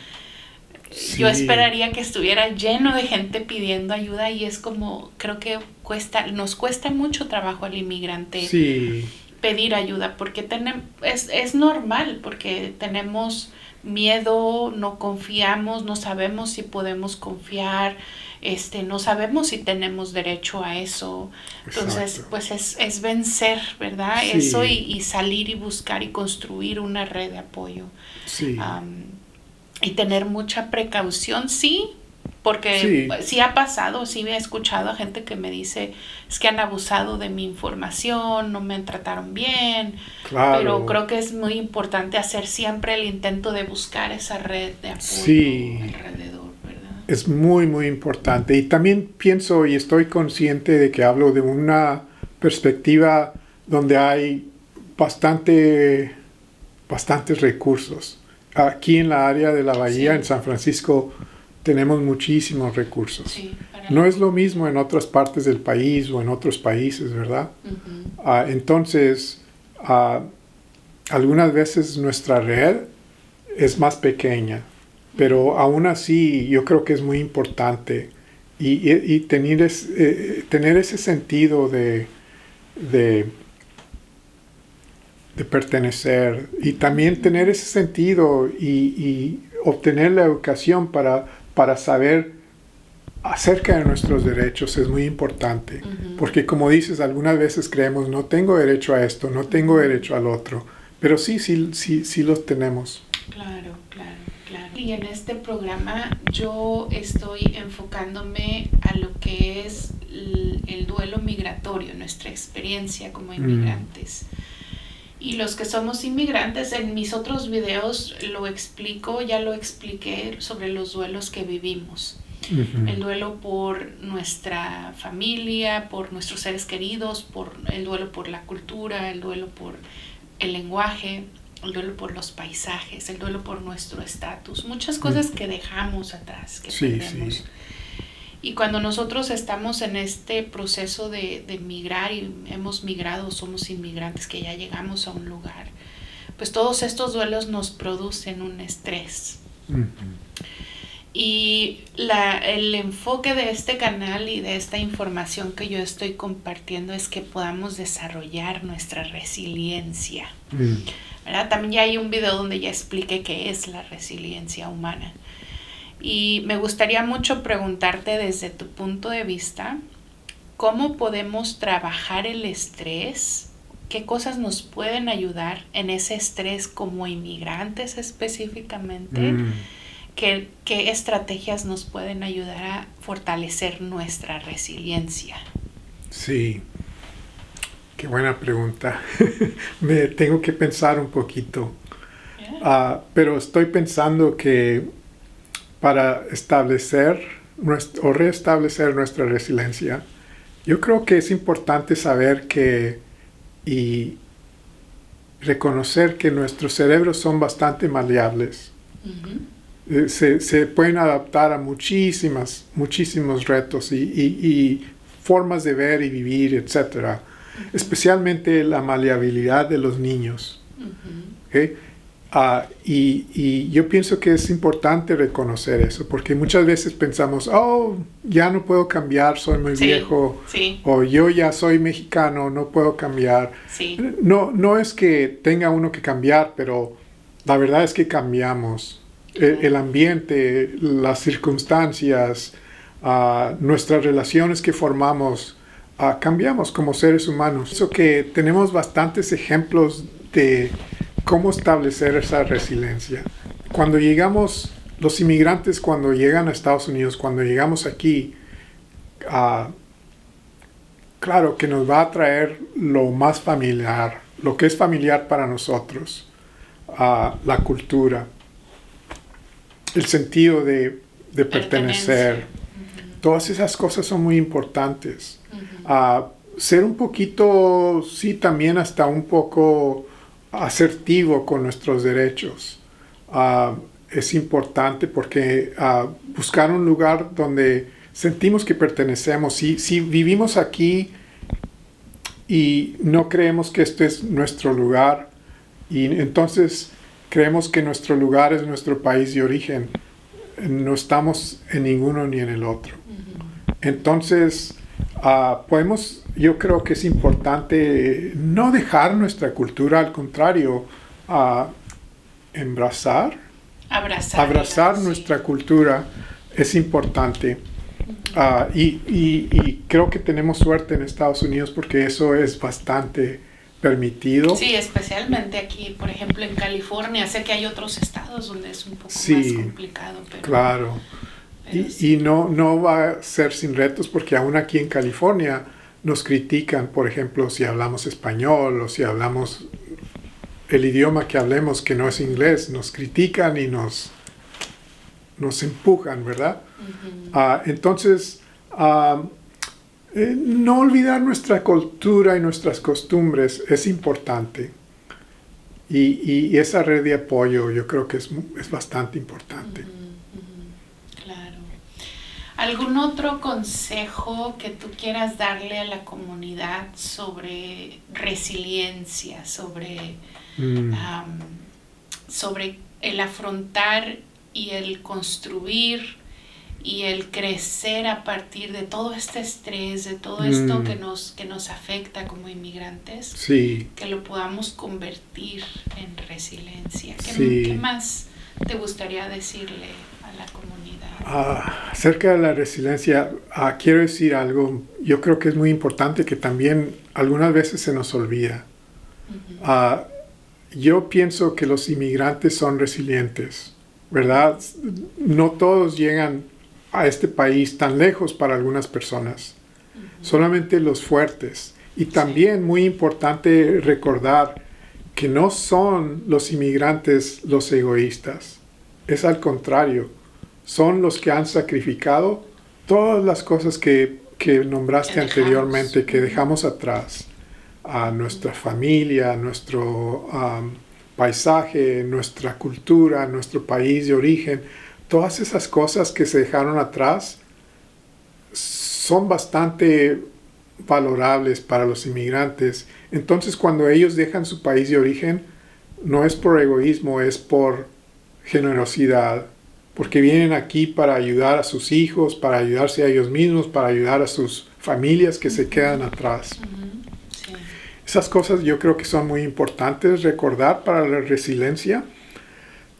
Sí. Yo esperaría que estuviera lleno de gente pidiendo ayuda y es como, creo que nos cuesta mucho trabajo al inmigrante pedir ayuda porque es normal, porque tenemos miedo, no confiamos, no sabemos si podemos confiar, no sabemos si tenemos derecho a eso. Entonces, exacto, pues es vencer, ¿verdad? Sí. Eso y salir y buscar y construir una red de apoyo. Sí. Y tener mucha precaución, sí, porque sí ha pasado, sí he escuchado a gente que me dice, es que han abusado de mi información, no me trataron bien, claro, pero creo que es muy importante hacer siempre el intento de buscar esa red de apoyo alrededor, ¿verdad? Es muy, muy importante. Y también pienso y estoy consciente de que hablo de una perspectiva donde hay bastantes recursos. Aquí en la área de la Bahía, en San Francisco, tenemos muchísimos recursos. Sí, no es lo mismo en otras partes del país o en otros países, ¿verdad? Entonces, algunas veces nuestra red es más pequeña, pero aún así yo creo que es muy importante y tener ese sentido de pertenecer y también tener ese sentido y obtener la educación para saber acerca de nuestros derechos es muy importante, porque como dices, algunas veces creemos no tengo derecho a esto, no tengo derecho al otro, pero sí los tenemos. Claro. Y en este programa yo estoy enfocándome a lo que es el duelo migratorio, nuestra experiencia como inmigrantes. Y los que somos inmigrantes, en mis otros videos ya lo expliqué sobre los duelos que vivimos. El duelo por nuestra familia, por nuestros seres queridos, el duelo por la cultura, el duelo por el lenguaje, el duelo por los paisajes, el duelo por nuestro estatus, muchas cosas que dejamos atrás, que perdemos. Sí. Y cuando nosotros estamos en este proceso de migrar y hemos migrado, somos inmigrantes que ya llegamos a un lugar, pues todos estos duelos nos producen un estrés. Y el enfoque de este canal y de esta información que yo estoy compartiendo es que podamos desarrollar nuestra resiliencia. ¿Verdad? También ya hay un video donde ya expliqué qué es la resiliencia humana. Y me gustaría mucho preguntarte desde tu punto de vista, ¿cómo podemos trabajar el estrés? ¿Qué cosas nos pueden ayudar en ese estrés como inmigrantes específicamente? ¿Qué estrategias nos pueden ayudar a fortalecer nuestra resiliencia? Sí, qué buena pregunta. Me tengo que pensar un poquito. Pero estoy pensando que para establecer o restablecer nuestra resiliencia, yo creo que es importante saber y reconocer que nuestros cerebros son bastante maleables. Se pueden adaptar a muchísimos retos y formas de ver y vivir, etc. Especialmente la maleabilidad de los niños. ¿Okay? Y yo pienso que es importante reconocer eso, porque muchas veces pensamos, ya no puedo cambiar, soy muy viejo, o yo ya soy mexicano, no puedo cambiar. No es que tenga uno que cambiar, pero la verdad es que cambiamos. El ambiente, las circunstancias, nuestras relaciones que formamos, cambiamos como seres humanos. Pienso que tenemos bastantes ejemplos de cómo establecer esa resiliencia. Cuando llegamos, los inmigrantes cuando llegan a Estados Unidos, cuando llegamos aquí, claro que nos va a traer lo más familiar, lo que es familiar para nosotros, la cultura, el sentido de pertenecer. Todas esas cosas son muy importantes. Ser un poquito, sí, también hasta un poco asertivo con nuestros derechos. Es importante porque buscar un lugar donde sentimos que pertenecemos. Si vivimos aquí y no creemos que este es nuestro lugar, y entonces creemos que nuestro lugar es nuestro país de origen, no estamos en ninguno ni en el otro. Entonces, yo creo que es importante no dejar nuestra cultura, al contrario, abrazar nuestra cultura es importante. Y creo que tenemos suerte en Estados Unidos porque eso es bastante permitido. Sí, especialmente aquí, por ejemplo, en California. Sé que hay otros estados donde es un poco más complicado. Pero, claro. Y no va a ser sin retos porque aún aquí en California nos critican, por ejemplo, si hablamos español o si hablamos el idioma que hablemos que no es inglés, nos critican y nos empujan, ¿verdad? Entonces, no olvidar nuestra cultura y nuestras costumbres es importante. Y esa red de apoyo yo creo que es bastante importante. Claro. ¿Algún otro consejo que tú quieras darle a la comunidad sobre resiliencia, sobre el afrontar y el construir y el crecer a partir de todo este estrés, de todo esto que nos afecta como inmigrantes, que lo podamos convertir en resiliencia? ¿Qué más te gustaría decirle a la comunidad? Acerca de la resiliencia, quiero decir algo. Yo creo que es muy importante que también algunas veces se nos olvida. Yo pienso que los inmigrantes son resilientes, ¿verdad? No todos llegan a este país tan lejos para algunas personas, solamente los fuertes. Y también muy importante recordar que no son los inmigrantes los egoístas, es al contrario, son los que han sacrificado todas las cosas que nombraste anteriormente, que dejamos atrás, a nuestra familia, a nuestro paisaje, nuestra cultura, nuestro país de origen, todas esas cosas que se dejaron atrás son bastante valorables para los inmigrantes. Entonces, cuando ellos dejan su país de origen, no es por egoísmo, es por generosidad, porque vienen aquí para ayudar a sus hijos, para ayudarse a ellos mismos, para ayudar a sus familias que se quedan atrás. Sí. Esas cosas yo creo que son muy importantes recordar para la resiliencia.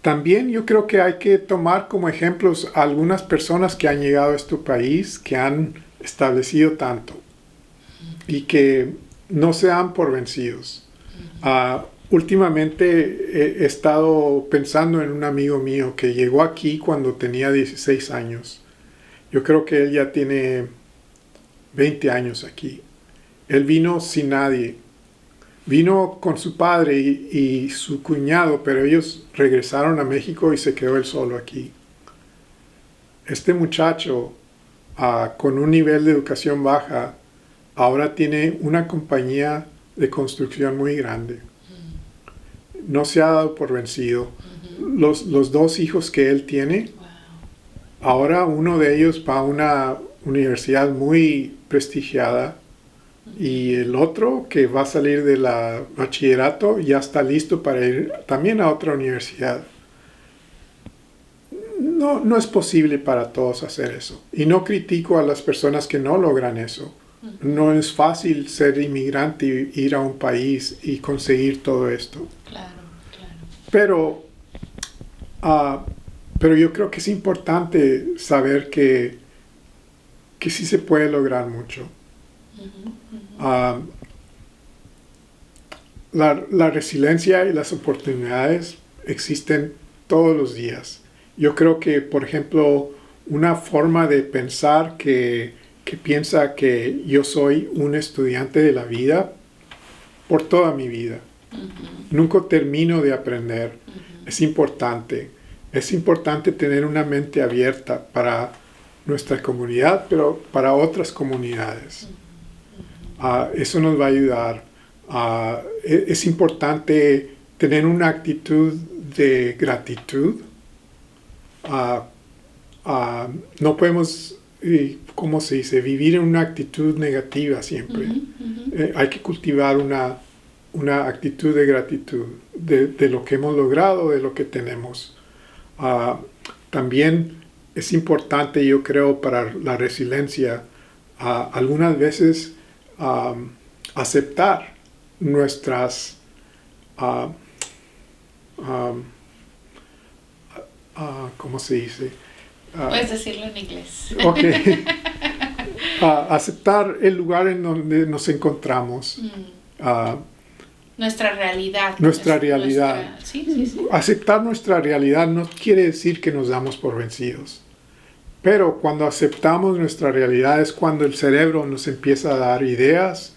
También yo creo que hay que tomar como ejemplos a algunas personas que han llegado a este país, que han establecido tanto y que no se dan por vencidos. Últimamente he estado pensando en un amigo mío que llegó aquí cuando tenía 16 años. Yo creo que él ya tiene 20 años aquí. Él vino sin nadie. Vino con su padre y su cuñado, pero ellos regresaron a México y se quedó él solo aquí. Este muchacho, con un nivel de educación baja, ahora tiene una compañía de construcción muy grande. No se ha dado por vencido. Los dos hijos que él tiene, ahora uno de ellos va a una universidad muy prestigiada y el otro, que va a salir de la bachillerato, ya está listo para ir también a otra universidad. No es posible para todos hacer eso. Y no critico a las personas que no logran eso. No es fácil ser inmigrante y ir a un país y conseguir todo esto. Claro. Pero yo creo que es importante saber que sí se puede lograr mucho. La resiliencia y las oportunidades existen todos los días. Yo creo que, por ejemplo, una forma de pensar que piensa que yo soy un estudiante de la vida por toda mi vida. Nunca termino de aprender. Es importante. Es importante tener una mente abierta para nuestra comunidad, pero para otras comunidades. Eso nos va a ayudar. Es importante tener una actitud de gratitud. No podemos, ¿cómo se dice?, vivir en una actitud negativa siempre. Hay que cultivar una actitud de gratitud de lo que hemos logrado, de lo que tenemos. También es importante, yo creo, para la resiliencia, algunas veces aceptar nuestras ¿cómo se dice? Puedes decirlo en inglés. Okay. Aceptar el lugar en donde nos encontramos. Nuestra realidad. Nuestra realidad. Sí. Aceptar nuestra realidad no quiere decir que nos damos por vencidos. Pero cuando aceptamos nuestra realidad es cuando el cerebro nos empieza a dar ideas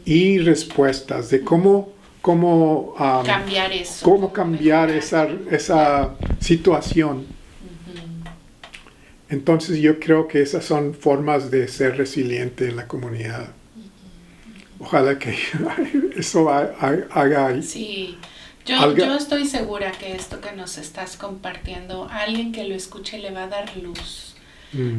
y respuestas de cómo cambiar eso. Cómo cambiar esa situación. Entonces yo creo que esas son formas de ser resiliente en la comunidad. Ojalá que eso haga... Sí, yo estoy segura que esto que nos estás compartiendo, a alguien que lo escuche le va a dar luz.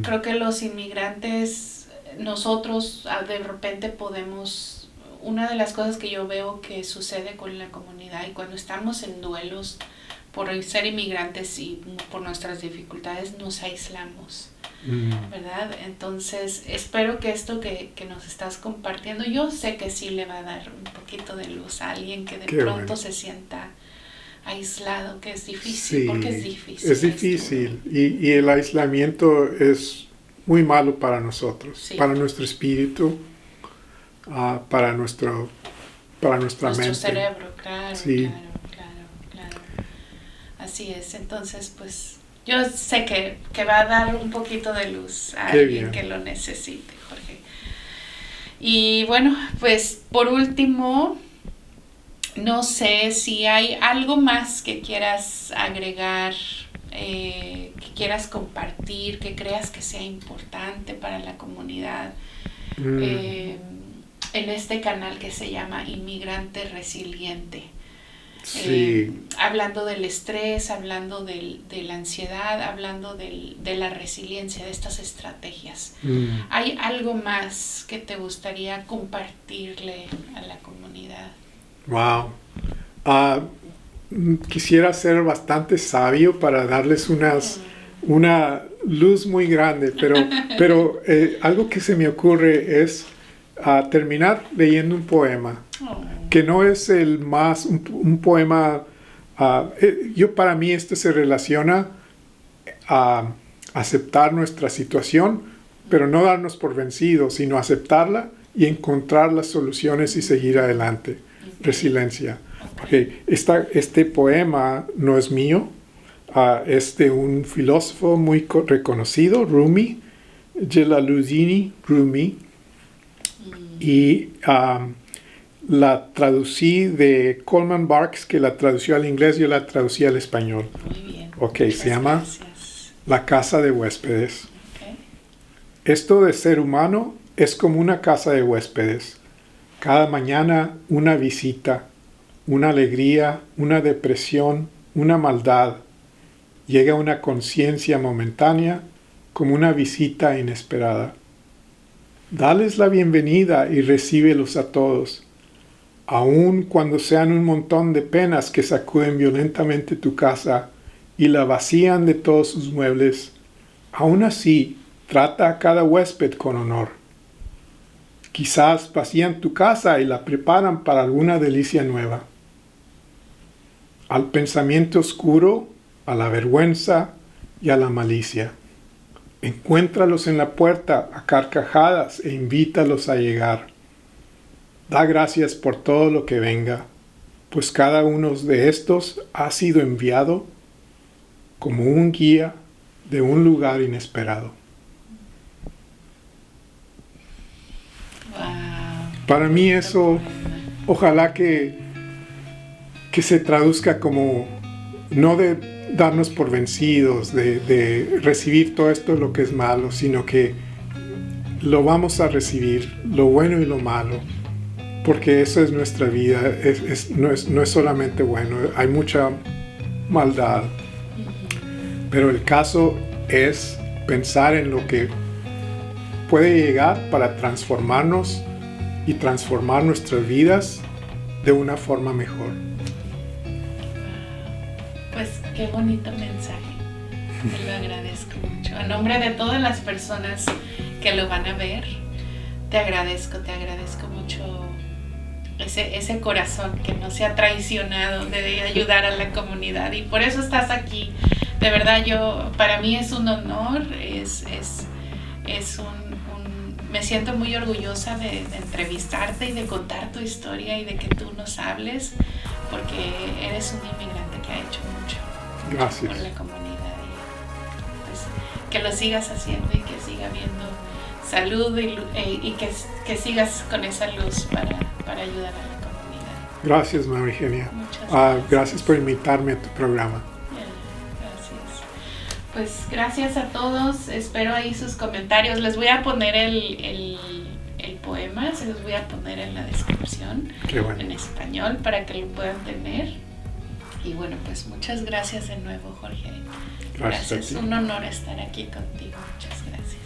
Creo que los inmigrantes, nosotros de repente podemos... Una de las cosas que yo veo que sucede con la comunidad y cuando estamos en duelos por ser inmigrantes y por nuestras dificultades, nos aislamos, ¿verdad? Entonces, espero que esto que nos estás compartiendo, yo sé que sí le va a dar un poquito de luz a alguien que de pronto se sienta aislado, que es difícil, porque es difícil. Es difícil y el aislamiento es muy malo para nosotros, para nuestro espíritu, para nuestra mente. Nuestro cerebro, claro, sí. Claro. Así es, entonces pues yo sé que va a dar un poquito de luz a alguien que lo necesite, Jorge. Y bueno, pues por último, no sé si hay algo más que quieras agregar, que quieras compartir, que creas que sea importante para la comunidad. En este canal que se llama Inmigrante Resiliente. Sí. Hablando del estrés, hablando de la ansiedad, hablando de la resiliencia, de estas estrategias. ¿Hay algo más que te gustaría compartirle a la comunidad? Wow. Quisiera ser bastante sabio para darles una luz muy grande, pero algo que se me ocurre es terminar leyendo un poema, que no es un poema, para mí esto se relaciona a aceptar nuestra situación, pero no darnos por vencidos, sino aceptarla y encontrar las soluciones y seguir adelante. Resiliencia. Okay. Este poema no es mío, es de un filósofo muy reconocido, Rumi, Jalaluddin Rumi, y la traducí de Coleman Barks, que la tradució al inglés, yo la traducí al español. Muy bien. Okay, se llama La casa de huéspedes. Okay. Esto de ser humano es como una casa de huéspedes. Cada mañana una visita, una alegría, una depresión, una maldad. Llega una conciencia momentánea como una visita inesperada. Dales la bienvenida y recíbelos a todos, aun cuando sean un montón de penas que sacuden violentamente tu casa y la vacían de todos sus muebles. Aun así, trata a cada huésped con honor. Quizás vacían tu casa y la preparan para alguna delicia nueva. Al pensamiento oscuro, a la vergüenza y a la malicia. Encuéntralos en la puerta a carcajadas e invítalos a llegar. Da gracias por todo lo que venga, pues cada uno de estos ha sido enviado como un guía de un lugar inesperado. Para mí eso, ojalá que se traduzca como no de darnos por vencidos, de recibir todo esto lo que es malo, sino que lo vamos a recibir, lo bueno y lo malo, porque eso es nuestra vida, no es solamente bueno, hay mucha maldad. Pero el caso es pensar en lo que puede llegar para transformarnos y transformar nuestras vidas de una forma mejor. Pues qué bonito mensaje. Te lo agradezco mucho. A nombre de todas las personas que lo van a ver, te agradezco mucho ese corazón que no se ha traicionado de ayudar a la comunidad, y por eso estás aquí. De verdad, para mí es un honor, me siento muy orgullosa de entrevistarte y de contar tu historia y de que tú nos hables, porque eres un inmigrante que ha hecho mucho. Gracias. Por la comunidad, y pues que lo sigas haciendo y que siga habiendo salud y que sigas con esa luz para ayudar a la comunidad. Gracias, María Eugenia. Muchas gracias. Gracias por invitarme a tu programa. Gracias. Pues gracias a todos. Espero ahí sus comentarios. Les voy a poner el poema, se los voy a poner en la descripción. Qué bueno. En español para que lo puedan tener. Y bueno, pues muchas gracias de nuevo, Jorge. Gracias. Un honor estar aquí contigo. Muchas gracias.